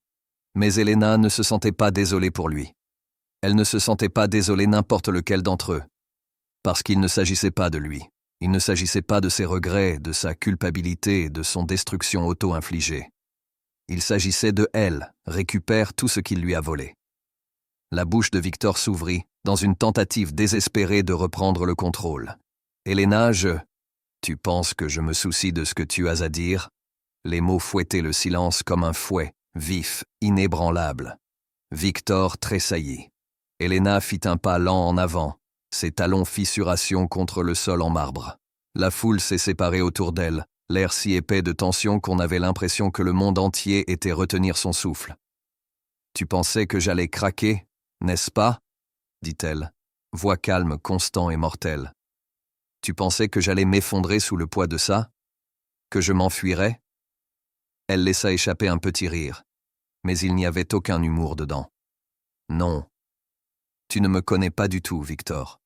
Mais Helena ne se sentait pas désolée pour lui. Elle ne se sentait pas désolée n'importe lequel d'entre eux. Parce qu'il ne s'agissait pas de lui. Il ne s'agissait pas de ses regrets, de sa culpabilité, de son destruction auto-infligée. Il s'agissait de elle, récupère tout ce qu'il lui a volé. La bouche de Victor s'ouvrit, dans une tentative désespérée de reprendre le contrôle. Helena, Tu penses que je me soucie de ce que tu as à dire? Les mots fouettaient le silence comme un fouet, vif, inébranlable. Victor tressaillit. Helena fit un pas lent en avant, ses talons fissuration contre le sol en marbre. La foule s'est séparée autour d'elle, l'air si épais de tension qu'on avait l'impression que le monde entier était retenir son souffle. « Tu pensais que j'allais craquer, n'est-ce pas ?» dit-elle, voix calme, constant et mortelle. « Tu pensais que j'allais m'effondrer sous le poids de ça? Que je m'enfuirais ?» Elle laissa échapper un petit rire, mais il n'y avait aucun humour dedans. « Non. Tu ne me connais pas du tout, Victor. »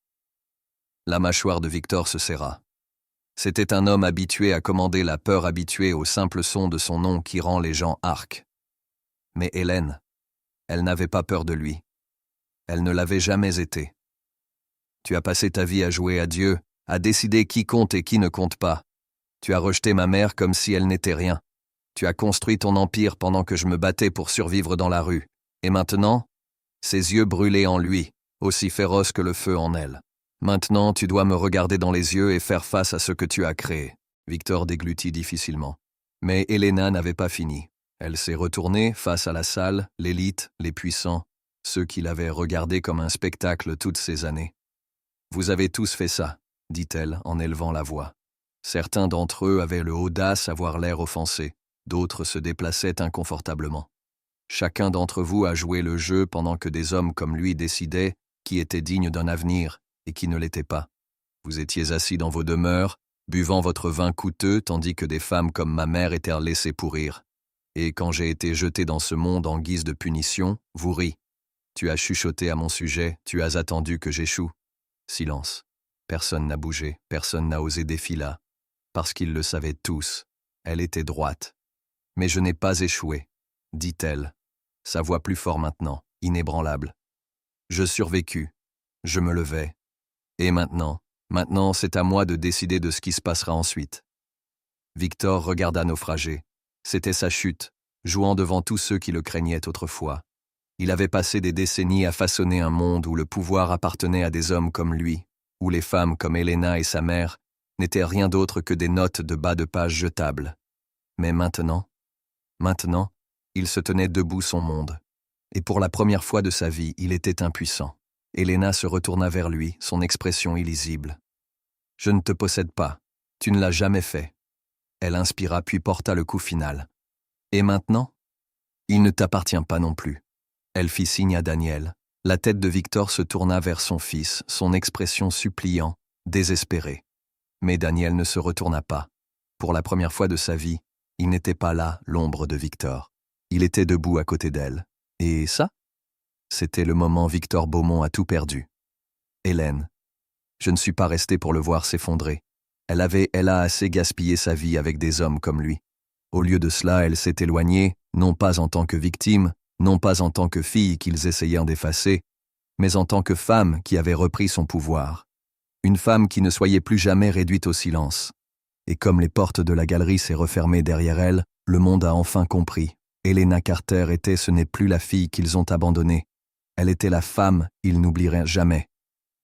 La mâchoire de Victor se serra. C'était un homme habitué à commander la peur, habitué au simple son de son nom qui rend les gens arcs. Mais Hélène, elle n'avait pas peur de lui. Elle ne l'avait jamais été. Tu as passé ta vie à jouer à Dieu, à décider qui compte et qui ne compte pas. Tu as rejeté ma mère comme si elle n'était rien. Tu as construit ton empire pendant que je me battais pour survivre dans la rue. Et maintenant, ses yeux brûlaient en lui, aussi féroces que le feu en elle. Maintenant, tu dois me regarder dans les yeux et faire face à ce que tu as créé. Victor déglutit difficilement. Mais Helena n'avait pas fini. Elle s'est retournée face à la salle, l'élite, les puissants, ceux qui l'avaient regardé comme un spectacle toutes ces années. « Vous avez tous fait ça, » dit-elle en élevant la voix. Certains d'entre eux avaient le audace à avoir l'air offensés, d'autres se déplaçaient inconfortablement. Chacun d'entre vous a joué le jeu pendant que des hommes comme lui décidaient qui était digne d'un avenir et qui ne l'était pas. Vous étiez assis dans vos demeures, buvant votre vin coûteux tandis que des femmes comme ma mère étaient laissées pourrir. Et quand j'ai été jeté dans ce monde en guise de punition, vous ris. Tu as chuchoté à mon sujet, tu as attendu que j'échoue. Silence. Personne n'a bougé, personne n'a osé défier là. Parce qu'ils le savaient tous. Elle était droite. Mais je n'ai pas échoué, dit-elle. Sa voix plus fort maintenant, inébranlable. Je survécus. Je me levai. Et maintenant, c'est à moi de décider de ce qui se passera ensuite. Victor regarda naufragé. C'était sa chute, jouant devant tous ceux qui le craignaient autrefois. Il avait passé des décennies à façonner un monde où le pouvoir appartenait à des hommes comme lui, où les femmes comme Helena et sa mère n'étaient rien d'autre que des notes de bas de page jetables. Mais maintenant, il se tenait debout son monde. Et pour la première fois de sa vie, il était impuissant. Helena se retourna vers lui, son expression illisible. « Je ne te possède pas. Tu ne l'as jamais fait. » Elle inspira puis porta le coup final. « Et maintenant ? Il ne t'appartient pas non plus. » Elle fit signe à Daniel. La tête de Victor se tourna vers son fils, son expression suppliant, désespérée. Mais Daniel ne se retourna pas. Pour la première fois de sa vie, il n'était pas là, l'ombre de Victor. Il était debout à côté d'elle. Et ça ? C'était le moment Victor Beaumont a tout perdu. Hélène. Je ne suis pas resté pour le voir s'effondrer. Elle a assez gaspillé sa vie avec des hommes comme lui. Au lieu de cela, elle s'est éloignée, non pas en tant que victime, non pas en tant que fille qu'ils essayaient d'effacer, mais en tant que femme qui avait repris son pouvoir. Une femme qui ne soyait plus jamais réduite au silence. Et comme les portes de la galerie s'est refermées derrière elle, le monde a enfin compris. Helena Carter était ce n'est plus la fille qu'ils ont abandonnée. Elle était la femme, ils n'oublieraient jamais.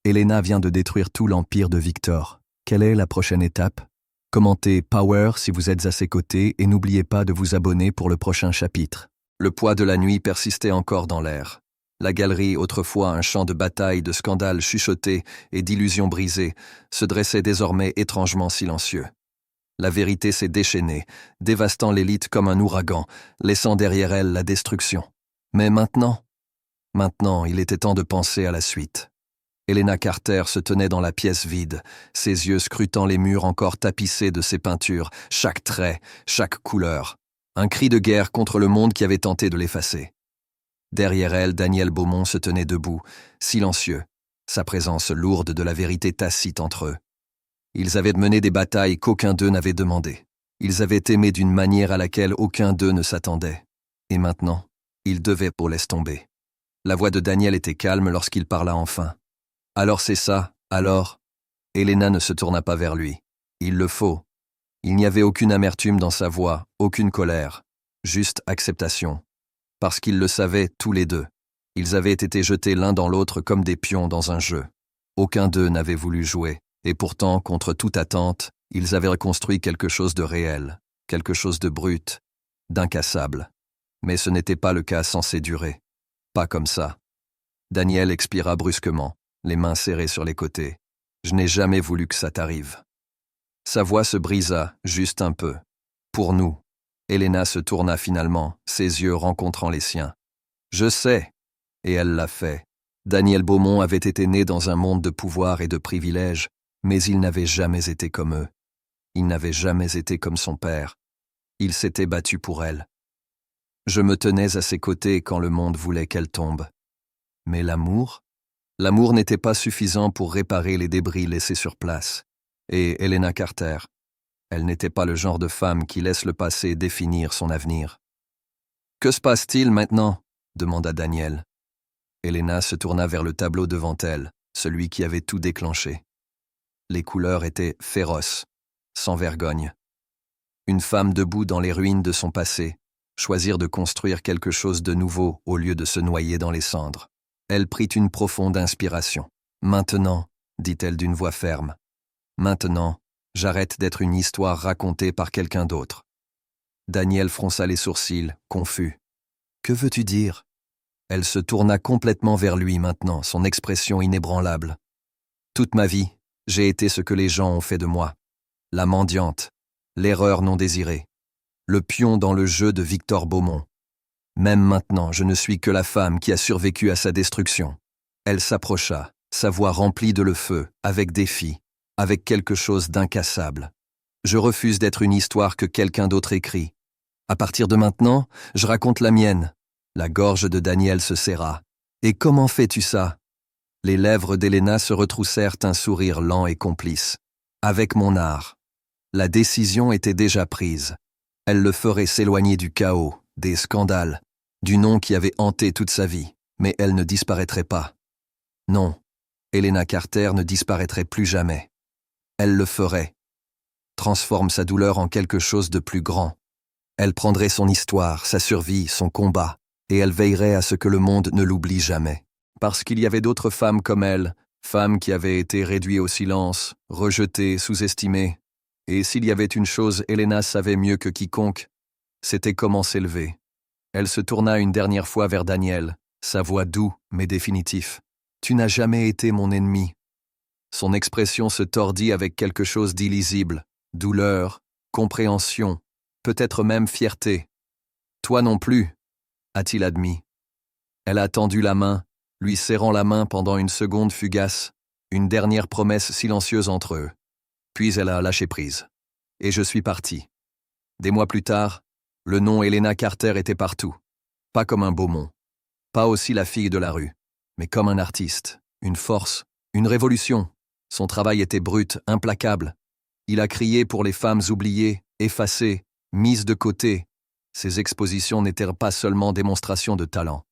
Helena vient de détruire tout l'empire de Victor. Quelle est la prochaine étape? Commentez Power si vous êtes à ses côtés et n'oubliez pas de vous abonner pour le prochain chapitre. Le poids de la nuit persistait encore dans l'air. La galerie, autrefois un champ de bataille, de scandales chuchotés et d'illusions brisées, se dressait désormais étrangement silencieux. La vérité s'est déchaînée, dévastant l'élite comme un ouragan, laissant derrière elle la destruction. Mais maintenant, il était temps de penser à la suite. Helena Carter se tenait dans la pièce vide, ses yeux scrutant les murs encore tapissés de ses peintures, chaque trait, chaque couleur. Un cri de guerre contre le monde qui avait tenté de l'effacer. Derrière elle, Daniel Beaumont se tenait debout, silencieux, sa présence lourde de la vérité tacite entre eux. Ils avaient mené des batailles qu'aucun d'eux n'avait demandées. Ils avaient aimé d'une manière à laquelle aucun d'eux ne s'attendait. Et maintenant, ils devaient pour laisser tomber. La voix de Daniel était calme lorsqu'il parla enfin. « Alors c'est ça, alors ?» Helena ne se tourna pas vers lui. « Il le faut. » Il n'y avait aucune amertume dans sa voix, aucune colère, juste acceptation. Parce qu'ils le savaient tous les deux. Ils avaient été jetés l'un dans l'autre comme des pions dans un jeu. Aucun d'eux n'avait voulu jouer. Et pourtant, contre toute attente, ils avaient reconstruit quelque chose de réel, quelque chose de brut, d'incassable. Mais ce n'était pas le cas censé durer. Pas comme ça. Daniel expira brusquement, les mains serrées sur les côtés. « Je n'ai jamais voulu que ça t'arrive. » Sa voix se brisa, juste un peu. Pour nous. Helena se tourna finalement, ses yeux rencontrant les siens. « Je sais. » Et elle l'a fait. Daniel Beaumont avait été né dans un monde de pouvoir et de privilèges, mais il n'avait jamais été comme eux. Il n'avait jamais été comme son père. Il s'était battu pour elle. Je me tenais à ses côtés quand le monde voulait qu'elle tombe. Mais l'amour? L'amour n'était pas suffisant pour réparer les débris laissés sur place. Et Helena Carter, elle n'était pas le genre de femme qui laisse le passé définir son avenir. « Que se passe-t-il maintenant ?» demanda Daniel. Helena se tourna vers le tableau devant elle, celui qui avait tout déclenché. Les couleurs étaient féroces, sans vergogne. Une femme debout dans les ruines de son passé, choisir de construire quelque chose de nouveau au lieu de se noyer dans les cendres. Elle prit une profonde inspiration. « Maintenant, » dit-elle d'une voix ferme, « maintenant, j'arrête d'être une histoire racontée par quelqu'un d'autre. » Daniel fronça les sourcils, confus. « Que veux-tu dire ?» Elle se tourna complètement vers lui maintenant, son expression inébranlable. « Toute ma vie, j'ai été ce que les gens ont fait de moi. La mendiante, l'erreur non désirée, le pion dans le jeu de Victor Beaumont. Même maintenant, je ne suis que la femme qui a survécu à sa destruction. » Elle s'approcha, sa voix remplie de le feu, avec défi, avec quelque chose d'incassable. « Je refuse d'être une histoire que quelqu'un d'autre écrit. À partir de maintenant, je raconte la mienne. » La gorge de Daniel se serra. « Et comment fais-tu ça ?» Les lèvres d'Helena se retroussèrent un sourire lent et complice. « Avec mon art. » La décision était déjà prise. Elle le ferait s'éloigner du chaos, des scandales, du nom qui avait hanté toute sa vie, mais elle ne disparaîtrait pas. Non, Helena Carter ne disparaîtrait plus jamais. Elle le ferait. Transforme sa douleur en quelque chose de plus grand. Elle prendrait son histoire, sa survie, son combat, et elle veillerait à ce que le monde ne l'oublie jamais. Parce qu'il y avait d'autres femmes comme elle, femmes qui avaient été réduites au silence, rejetées, sous-estimées. Et s'il y avait une chose Helena savait mieux que quiconque, c'était comment s'élever. Elle se tourna une dernière fois vers Daniel, sa voix doux mais définitive. « Tu n'as jamais été mon ennemi. » Son expression se tordit avec quelque chose d'illisible, douleur, compréhension, peut-être même fierté. « Toi non plus, » a-t-il admis. Elle a tendu la main, lui serrant la main pendant une seconde fugace, une dernière promesse silencieuse entre eux. Puis elle a lâché prise. Et je suis parti. Des mois plus tard, le nom Helena Carter était partout. Pas comme un Beaumont. Pas aussi la fille de la rue. Mais comme un artiste, une force, une révolution. Son travail était brut, implacable. Il a crié pour les femmes oubliées, effacées, mises de côté. Ses expositions n'étaient pas seulement démonstrations de talent.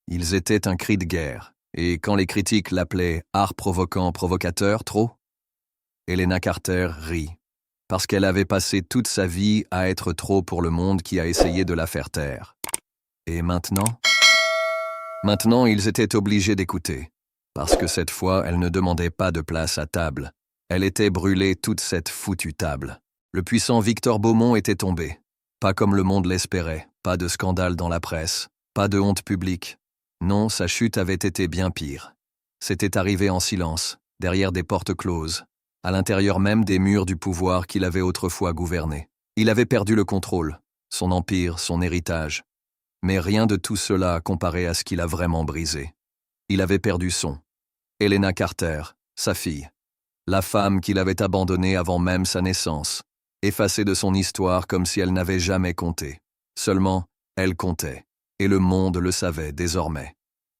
Ils étaient un cri de guerre, Et quand les critiques l'appelaient art provoquant, provocateur, trop? Helena Carter rit, parce qu'elle avait passé toute sa vie à être trop pour le monde qui a essayé de la faire taire. Et maintenant? Maintenant, ils étaient obligés d'écouter, parce que cette fois, elle ne demandait pas de place à table. Elle était brûlée toute cette foutue table. Le puissant Victor Beaumont était tombé. Pas comme le monde l'espérait, pas de scandale dans la presse, pas de honte publique. Non, sa chute avait été bien pire. C'était arrivé en silence, derrière des portes closes, à l'intérieur même des murs du pouvoir qu'il avait autrefois gouverné. Il avait perdu le contrôle, son empire, son héritage. Mais rien de tout cela comparé à ce qu'il a vraiment brisé. Il avait perdu Helena Carter, sa fille, la femme qu'il avait abandonnée avant même sa naissance, effacée de son histoire comme si elle n'avait jamais compté. Seulement, elle comptait, et le monde le savait désormais.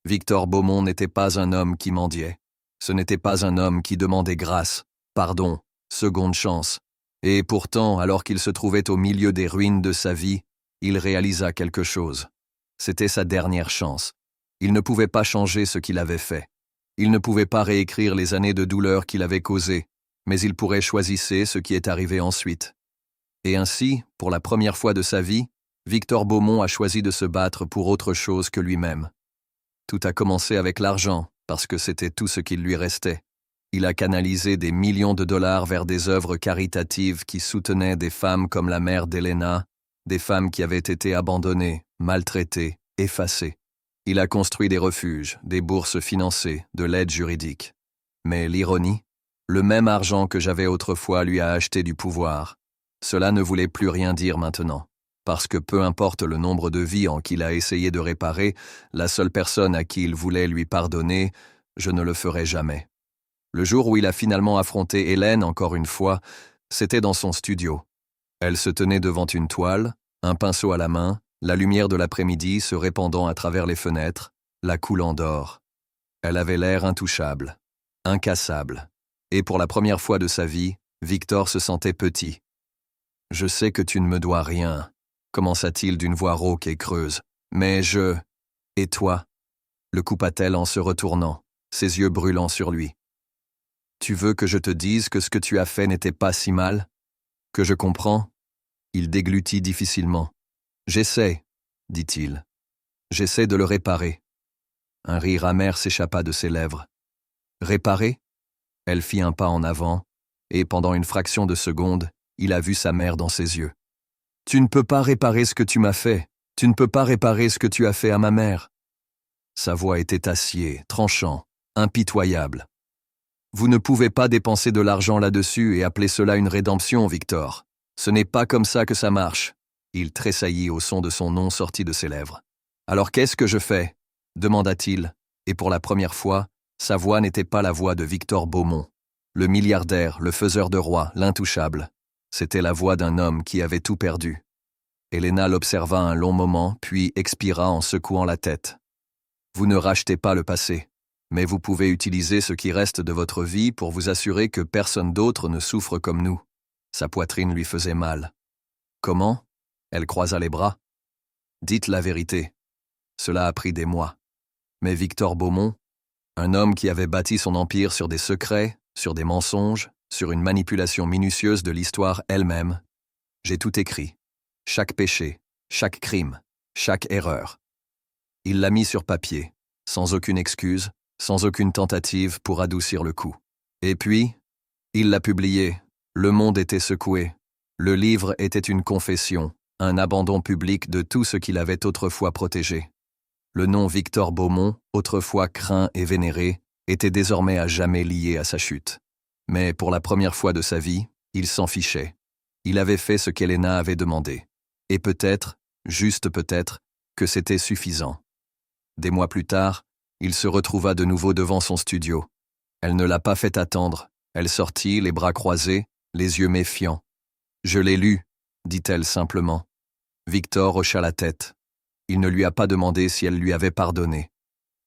Victor Beaumont n'était pas un homme qui mendiait. Ce n'était pas un homme qui demandait grâce, pardon, seconde chance. Et pourtant, alors qu'il se trouvait au milieu des ruines de sa vie, il réalisa quelque chose. C'était sa dernière chance. Il ne pouvait pas changer ce qu'il avait fait. Il ne pouvait pas réécrire les années de douleur qu'il avait causées, mais il pourrait choisir ce qui est arrivé ensuite. Et ainsi, pour la première fois de sa vie, Victor Beaumont a choisi de se battre pour autre chose que lui-même. Tout a commencé avec l'argent, parce que c'était tout ce qu'il lui restait. Il a canalisé des millions de dollars vers des œuvres caritatives qui soutenaient des femmes comme la mère d'Helena, des femmes qui avaient été abandonnées, maltraitées, effacées. Il a construit des refuges, des bourses financées, de l'aide juridique. Mais l'ironie, le même argent que j'avais autrefois lui a acheté du pouvoir. Cela ne voulait plus rien dire maintenant, parce que peu importe le nombre de vies en qu'il a essayé de réparer, la seule personne à qui il voulait lui pardonner, je ne le ferai jamais. Le jour où il a finalement affronté Hélène encore une fois, c'était dans son studio. Elle se tenait devant une toile, un pinceau à la main, la lumière de l'après-midi se répandant à travers les fenêtres, la coulant d'or. Elle avait l'air intouchable, incassable. Et pour la première fois de sa vie, Victor se sentait petit. « Je sais que tu ne me dois rien », commença-t-il d'une voix rauque et creuse. « Mais je... Et toi ?» le coupa-t-elle en se retournant, ses yeux brûlants sur lui. « Tu veux que je te dise que ce que tu as fait n'était pas si mal? Que je comprends ?» Il déglutit difficilement. « J'essaie, » dit-il. « J'essaie de le réparer. » Un rire amer s'échappa de ses lèvres. « Réparer ?» Elle fit un pas en avant, et pendant une fraction de seconde, il a vu sa mère dans ses yeux. « Tu ne peux pas réparer ce que tu m'as fait. Tu ne peux pas réparer ce que tu as fait à ma mère. » Sa voix était acier, tranchant, impitoyable. « Vous ne pouvez pas dépenser de l'argent là-dessus et appeler cela une rédemption, Victor. Ce n'est pas comme ça que ça marche. » Il tressaillit au son de son nom sorti de ses lèvres. « Alors qu'est-ce que je fais ?» demanda-t-il, et pour la première fois, sa voix n'était pas la voix de Victor Beaumont. Le milliardaire, le faiseur de rois, l'intouchable. C'était la voix d'un homme qui avait tout perdu. Helena l'observa un long moment, puis expira en secouant la tête. « Vous ne rachetez pas le passé, mais vous pouvez utiliser ce qui reste de votre vie pour vous assurer que personne d'autre ne souffre comme nous. » Sa poitrine lui faisait mal. « Comment ?» Elle croisa les bras. « Dites la vérité. Cela a pris des mois. Mais Victor Beaumont, un homme qui avait bâti son empire sur des secrets, sur des mensonges, sur une manipulation minutieuse de l'histoire elle-même, j'ai tout écrit. Chaque péché, chaque crime, chaque erreur. Il l'a mis sur papier, sans aucune excuse, sans aucune tentative pour adoucir le coup. Et puis, il l'a publié. Le monde était secoué. Le livre était une confession, un abandon public de tout ce qu'il avait autrefois protégé. Le nom Victor Beaumont, autrefois craint et vénéré, était désormais à jamais lié à sa chute. Mais pour la première fois de sa vie, il s'en fichait. Il avait fait ce qu'Helena avait demandé. Et peut-être, juste peut-être, que c'était suffisant. Des mois plus tard, il se retrouva de nouveau devant son studio. Elle ne l'a pas fait attendre. Elle sortit, les bras croisés, les yeux méfiants. « Je l'ai lu », dit-elle simplement. Victor hocha la tête. Il ne lui a pas demandé si elle lui avait pardonné.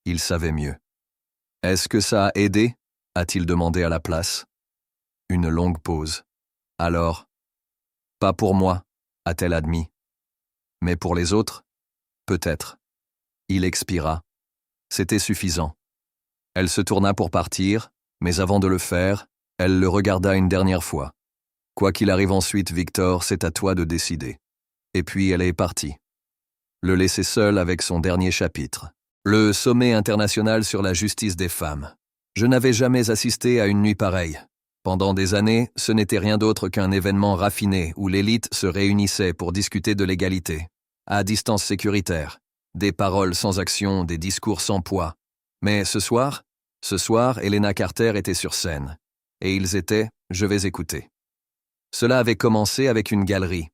Il savait mieux. « Est-ce que ça a aidé ?» a-t-il demandé à la place. Une longue pause. « Alors ?»« Pas pour moi », a-t-elle admis. « Mais pour les autres ? Peut-être. » Il expira. C'était suffisant. Elle se tourna pour partir, mais avant de le faire, elle le regarda une dernière fois. Quoi qu'il arrive ensuite, Victor, c'est à toi de décider. Et puis elle est partie. Le laisser seul avec son dernier chapitre. Le sommet international sur la justice des femmes. Je n'avais jamais assisté à une nuit pareille. Pendant des années, ce n'était rien d'autre qu'un événement raffiné où l'élite se réunissait pour discuter de l'égalité. À distance sécuritaire. Des paroles sans action, des discours sans poids. Mais ce soir, Helena Carter était sur scène. Et ils étaient, je vais écouter. Cela avait commencé avec une galerie.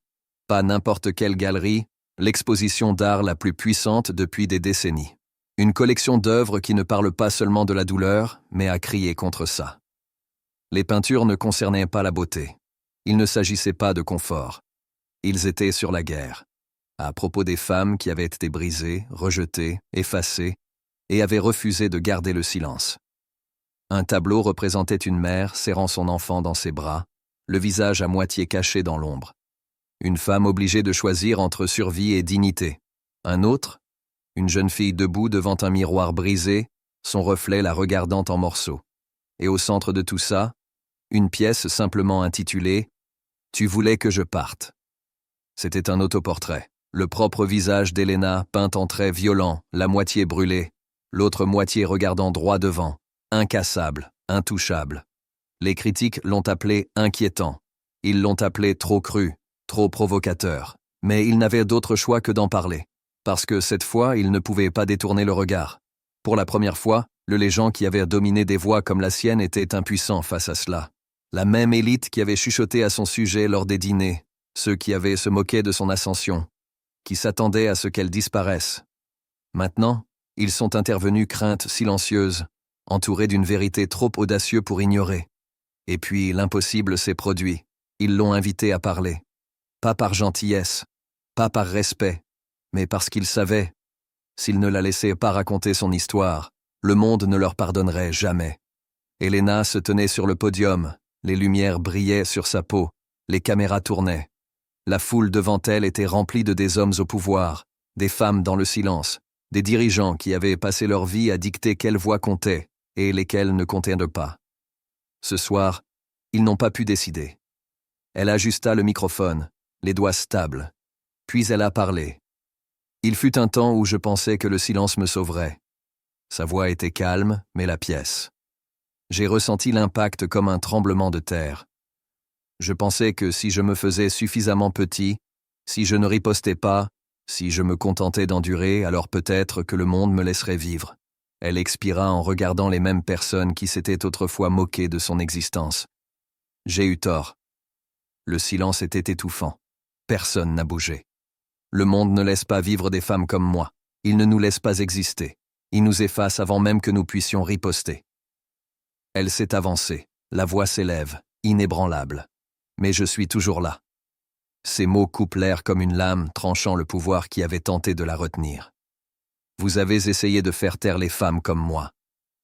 Pas n'importe quelle galerie, l'exposition d'art la plus puissante depuis des décennies. Une collection d'œuvres qui ne parle pas seulement de la douleur, mais a crié contre ça. Les peintures ne concernaient pas la beauté. Il ne s'agissait pas de confort. Ils étaient sur la guerre. À propos des femmes qui avaient été brisées, rejetées, effacées, et avaient refusé de garder le silence. Un tableau représentait une mère serrant son enfant dans ses bras, le visage à moitié caché dans l'ombre. Une femme obligée de choisir entre survie et dignité. Un autre, une jeune fille debout devant un miroir brisé, son reflet la regardant en morceaux. Et au centre de tout ça, une pièce simplement intitulée « Tu voulais que je parte ». C'était un autoportrait. Le propre visage d'Helena peint en traits violents, la moitié brûlée, l'autre moitié regardant droit devant, incassable, intouchable. Les critiques l'ont appelé inquiétant. Ils l'ont appelé trop cru, trop provocateur. Mais il n'avait d'autre choix que d'en parler. Parce que cette fois, il ne pouvait pas détourner le regard. Pour la première fois, les gens qui avaient dominé des voix comme la sienne étaient impuissants face à cela. La même élite qui avait chuchoté à son sujet lors des dîners, ceux qui avaient se moqué de son ascension, qui s'attendaient à ce qu'elle disparaisse. Maintenant, ils sont intervenus crainte silencieuse, entourés d'une vérité trop audacieuse pour ignorer. Et puis l'impossible s'est produit. Ils l'ont invité à parler. Pas par gentillesse, pas par respect, mais parce qu'ils savaient. S'ils ne la laissaient pas raconter son histoire, le monde ne leur pardonnerait jamais. Helena se tenait sur le podium, les lumières brillaient sur sa peau, les caméras tournaient. La foule devant elle était remplie de des hommes au pouvoir, des femmes dans le silence, des dirigeants qui avaient passé leur vie à dicter quelles voix comptaient et lesquelles ne comptaient pas. Ce soir, ils n'ont pas pu décider. Elle ajusta le microphone, les doigts stables. Puis elle a parlé. Il fut un temps où je pensais que le silence me sauverait. Sa voix était calme, mais la pièce. J'ai ressenti l'impact comme un tremblement de terre. Je pensais que si je me faisais suffisamment petit, si je ne ripostais pas, si je me contentais d'endurer, alors peut-être que le monde me laisserait vivre. Elle expira en regardant les mêmes personnes qui s'étaient autrefois moquées de son existence. J'ai eu tort. Le silence était étouffant. Personne n'a bougé. Le monde ne laisse pas vivre des femmes comme moi. Il ne nous laisse pas exister. Il nous efface avant même que nous puissions riposter. Elle s'est avancée. La voix s'élève, inébranlable. Mais je suis toujours là. Ces mots coupent l'air comme une lame tranchant le pouvoir qui avait tenté de la retenir. Vous avez essayé de faire taire les femmes comme moi.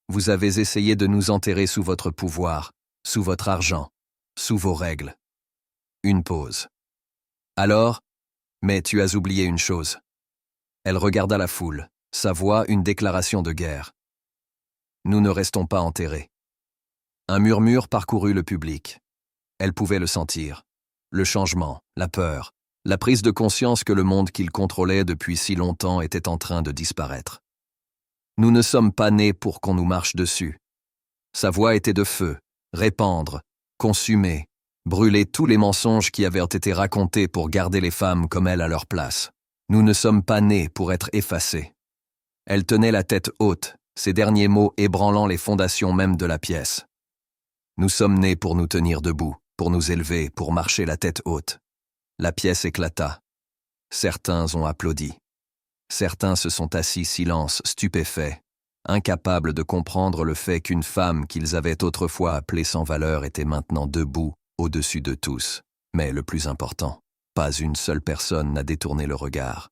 Vous avez essayé de nous enterrer sous votre pouvoir, sous votre argent, sous vos règles. Une pause. Alors, mais tu as oublié une chose. Elle regarda la foule, sa voix une déclaration de guerre. Nous ne restons pas enterrés. Un murmure parcourut le public. Elle pouvait le sentir. Le changement, la peur, la prise de conscience que le monde qu'il contrôlait depuis si longtemps était en train de disparaître. Nous ne sommes pas nés pour qu'on nous marche dessus. Sa voix était de feu, répandre, consumer, brûler tous les mensonges qui avaient été racontés pour garder les femmes comme elle à leur place. Nous ne sommes pas nés pour être effacés. Elle tenait la tête haute, ses derniers mots ébranlant les fondations même de la pièce. Nous sommes nés pour nous tenir debout, pour nous élever, pour marcher la tête haute. La pièce éclata. Certains ont applaudi. Certains se sont assis silence, stupéfaits, incapables de comprendre le fait qu'une femme qu'ils avaient autrefois appelée sans valeur était maintenant debout, au-dessus de tous. Mais le plus important, pas une seule personne n'a détourné le regard.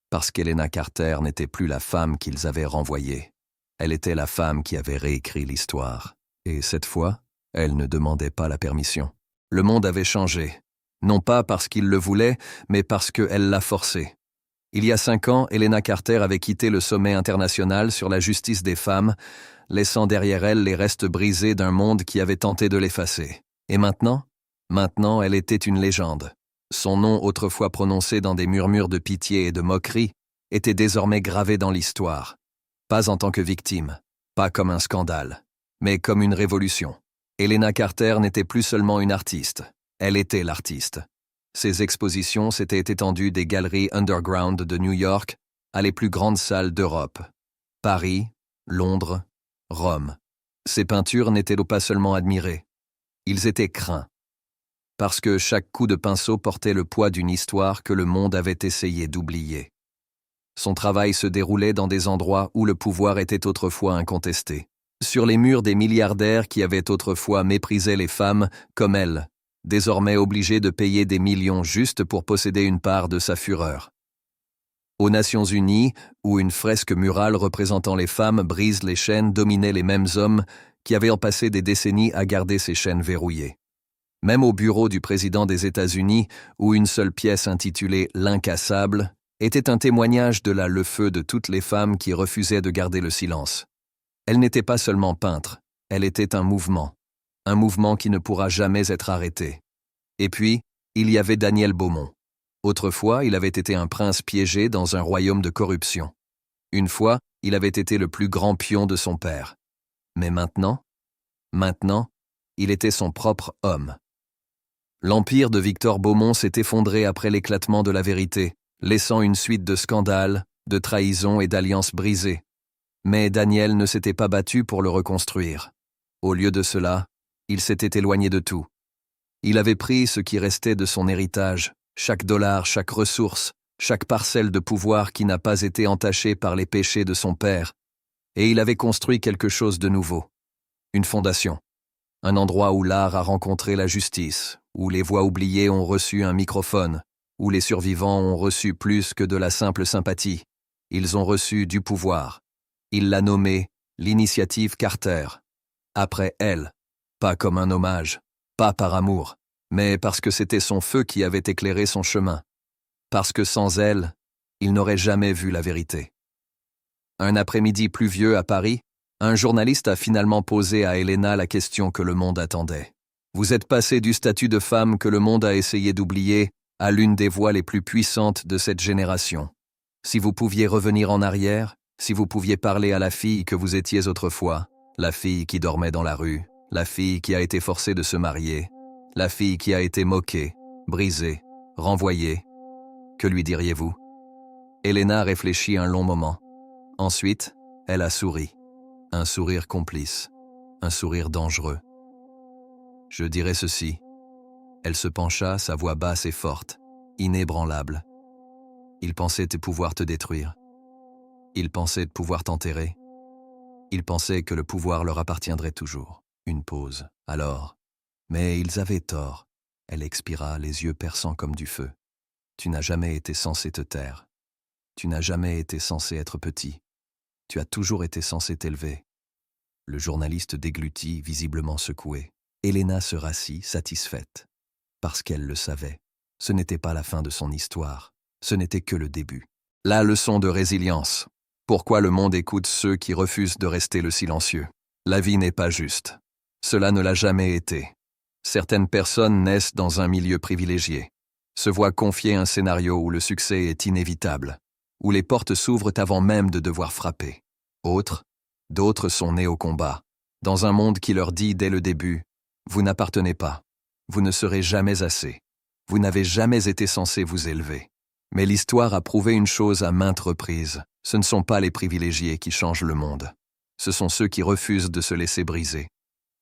Parce qu'Helena Carter n'était plus la femme qu'ils avaient renvoyée. Elle était la femme qui avait réécrit l'histoire. Et cette fois, elle ne demandait pas la permission. Le monde avait changé. Non pas parce qu'il le voulait, mais parce qu'elle l'a forcé. Il y a 5 ans, Helena Carter avait quitté le sommet international sur la justice des femmes, laissant derrière elle les restes brisés d'un monde qui avait tenté de l'effacer. Et maintenant? Maintenant, elle était une légende. Son nom, autrefois prononcé dans des murmures de pitié et de moquerie, était désormais gravé dans l'histoire. Pas en tant que victime, pas comme un scandale, mais comme une révolution. Helena Carter n'était plus seulement une artiste, elle était l'artiste. Ses expositions s'étaient étendues des galeries underground de New York à les plus grandes salles d'Europe. Paris, Londres, Rome. Ses peintures n'étaient pas seulement admirées, ils étaient craints. Parce que chaque coup de pinceau portait le poids d'une histoire que le monde avait essayé d'oublier. Son travail se déroulait dans des endroits où le pouvoir était autrefois incontesté. Sur les murs des milliardaires qui avaient autrefois méprisé les femmes comme elle, désormais obligés de payer des millions juste pour posséder une part de sa fureur. Aux Nations Unies, où une fresque murale représentant les femmes brise les chaînes dominait les mêmes hommes qui avaient passé des décennies à garder ces chaînes verrouillées. Même au bureau du président des États-Unis, où une seule pièce intitulée « L'incassable » était un témoignage de le feu de toutes les femmes qui refusaient de garder le silence. Elle n'était pas seulement peintre, elle était un mouvement qui ne pourra jamais être arrêté. Et puis, il y avait Daniel Beaumont. Autrefois, il avait été un prince piégé dans un royaume de corruption. Une fois, il avait été le plus grand pion de son père. Mais maintenant, il était son propre homme. L'empire de Victor Beaumont s'est effondré après l'éclatement de la vérité, laissant une suite de scandales, de trahisons et d'alliances brisées. Mais Daniel ne s'était pas battu pour le reconstruire. Au lieu de cela, il s'était éloigné de tout. Il avait pris ce qui restait de son héritage, chaque dollar, chaque ressource, chaque parcelle de pouvoir qui n'a pas été entachée par les péchés de son père, et il avait construit quelque chose de nouveau. Une fondation. Un endroit où l'art a rencontré la justice, où les voix oubliées ont reçu un microphone, où les survivants ont reçu plus que de la simple sympathie. Ils ont reçu du pouvoir. Il l'a nommée l'initiative Carter. Après elle, pas comme un hommage, pas par amour, mais parce que c'était son feu qui avait éclairé son chemin. Parce que sans elle, il n'aurait jamais vu la vérité. Un après-midi pluvieux à Paris, un journaliste a finalement posé à Helena la question que le monde attendait. Vous êtes passé du statut de femme que le monde a essayé d'oublier à l'une des voix les plus puissantes de cette génération. Si vous pouviez revenir en arrière, si vous pouviez parler à la fille que vous étiez autrefois, la fille qui dormait dans la rue, la fille qui a été forcée de se marier, la fille qui a été moquée, brisée, renvoyée, que lui diriez-vous? Helena réfléchit un long moment. Ensuite, elle a souri. Un sourire complice, un sourire dangereux. Je dirais ceci. Elle se pencha, sa voix basse et forte, inébranlable. Il pensait pouvoir te détruire. Il pensait pouvoir t'enterrer. Il pensait que le pouvoir leur appartiendrait toujours. Une pause. Alors. Mais ils avaient tort. Elle expira, les yeux perçants comme du feu. Tu n'as jamais été censé te taire. Tu n'as jamais été censé être petit. Tu as toujours été censé t'élever. Le journaliste déglutit, visiblement secoué. Helena se rassit, satisfaite. Parce qu'elle le savait. Ce n'était pas la fin de son histoire. Ce n'était que le début. La leçon de résilience. Pourquoi le monde écoute ceux qui refusent de rester le silencieux? La vie n'est pas juste. Cela ne l'a jamais été. Certaines personnes naissent dans un milieu privilégié, se voient confier un scénario où le succès est inévitable, où les portes s'ouvrent avant même de devoir frapper. D'autres sont nés au combat, dans un monde qui leur dit dès le début « Vous n'appartenez pas, vous ne serez jamais assez, vous n'avez jamais été censé vous élever ». Mais l'histoire a prouvé une chose à maintes reprises, ce ne sont pas les privilégiés qui changent le monde. Ce sont ceux qui refusent de se laisser briser.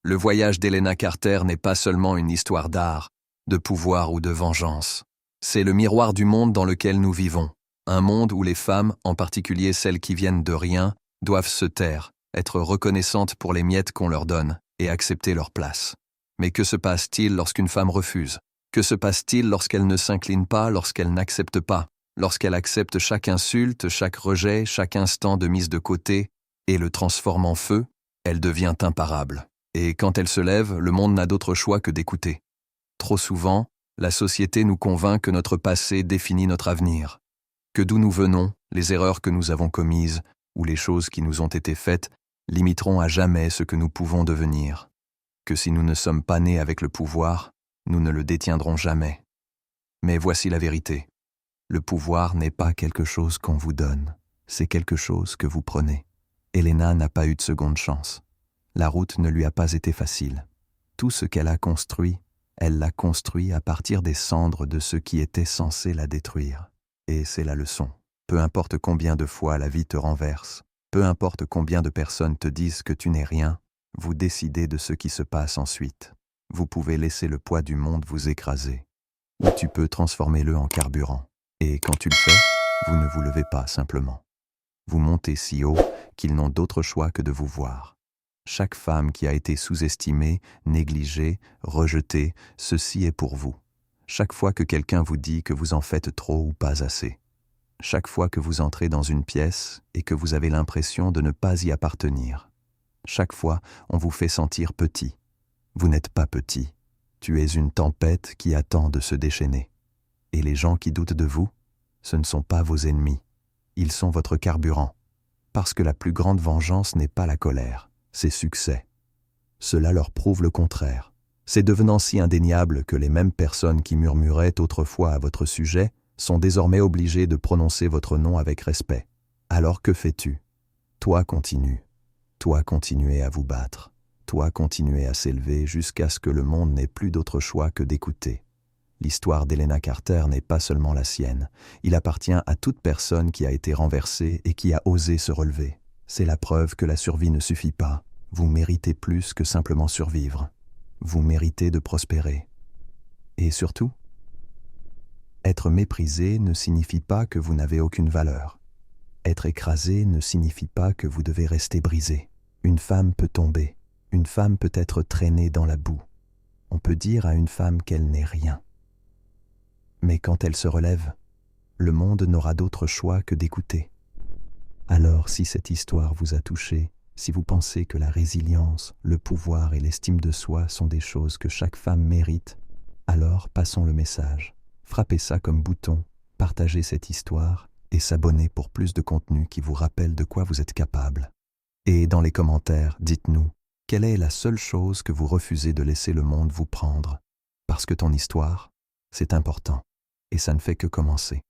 Le voyage d'Helena Carter n'est pas seulement une histoire d'art, de pouvoir ou de vengeance. C'est le miroir du monde dans lequel nous vivons. Un monde où les femmes, en particulier celles qui viennent de rien, doivent se taire, être reconnaissantes pour les miettes qu'on leur donne et accepter leur place. Mais que se passe-t-il lorsqu'une femme refuse? Que se passe-t-il lorsqu'elle ne s'incline pas, lorsqu'elle n'accepte pas, lorsqu'elle accepte chaque insulte, chaque rejet, chaque instant de mise de côté et le transforme en feu? Elle devient imparable. Et quand elle se lève, le monde n'a d'autre choix que d'écouter. Trop souvent, la société nous convainc que notre passé définit notre avenir, Que d'où nous venons, les erreurs que nous avons commises, ou les choses qui nous ont été faites, limiteront à jamais ce que nous pouvons devenir. Que si nous ne sommes pas nés avec le pouvoir, nous ne le détiendrons jamais. Mais voici la vérité. Le pouvoir n'est pas quelque chose qu'on vous donne, c'est quelque chose que vous prenez. Elena n'a pas eu de seconde chance. La route ne lui a pas été facile. Tout ce qu'elle a construit, elle l'a construit à partir des cendres de ce qui était censé la détruire. Et c'est la leçon. Peu importe combien de fois la vie te renverse, peu importe combien de personnes te disent que tu n'es rien, vous décidez de ce qui se passe ensuite. Vous pouvez laisser le poids du monde vous écraser, ou tu peux transformer-le en carburant. Et quand tu le fais, vous ne vous levez pas simplement. Vous montez si haut qu'ils n'ont d'autre choix que de vous voir. Chaque femme qui a été sous-estimée, négligée, rejetée, ceci est pour vous. Chaque fois que quelqu'un vous dit que vous en faites trop ou pas assez. Chaque fois que vous entrez dans une pièce et que vous avez l'impression de ne pas y appartenir. Chaque fois, on vous fait sentir petit. Vous n'êtes pas petit. Tu es une tempête qui attend de se déchaîner. Et les gens qui doutent de vous, ce ne sont pas vos ennemis. Ils sont votre carburant. Parce que la plus grande vengeance n'est pas la colère, c'est succès. Cela leur prouve le contraire. C'est devenant si indéniable que les mêmes personnes qui murmuraient autrefois à votre sujet sont désormais obligées de prononcer votre nom avec respect. Alors que fais-tu? Toi continue. Toi continuez à vous battre. Toi continuez à s'élever jusqu'à ce que le monde n'ait plus d'autre choix que d'écouter. L'histoire d'Elena Carter n'est pas seulement la sienne. Il appartient à toute personne qui a été renversée et qui a osé se relever. C'est la preuve que la survie ne suffit pas. Vous méritez plus que simplement survivre. Vous méritez de prospérer. Et surtout, être méprisé ne signifie pas que vous n'avez aucune valeur. Être écrasé ne signifie pas que vous devez rester brisé. Une femme peut tomber. Une femme peut être traînée dans la boue. On peut dire à une femme qu'elle n'est rien. Mais quand elle se relève, le monde n'aura d'autre choix que d'écouter. Alors, si cette histoire vous a touché, si vous pensez que la résilience, le pouvoir et l'estime de soi sont des choses que chaque femme mérite, alors passons le message. Frappez ça comme bouton, partagez cette histoire et s'abonnez pour plus de contenu qui vous rappelle de quoi vous êtes capable. Et dans les commentaires, dites-nous, quelle est la seule chose que vous refusez de laisser le monde vous prendre? Parce que ton histoire, c'est important. Et ça ne fait que commencer.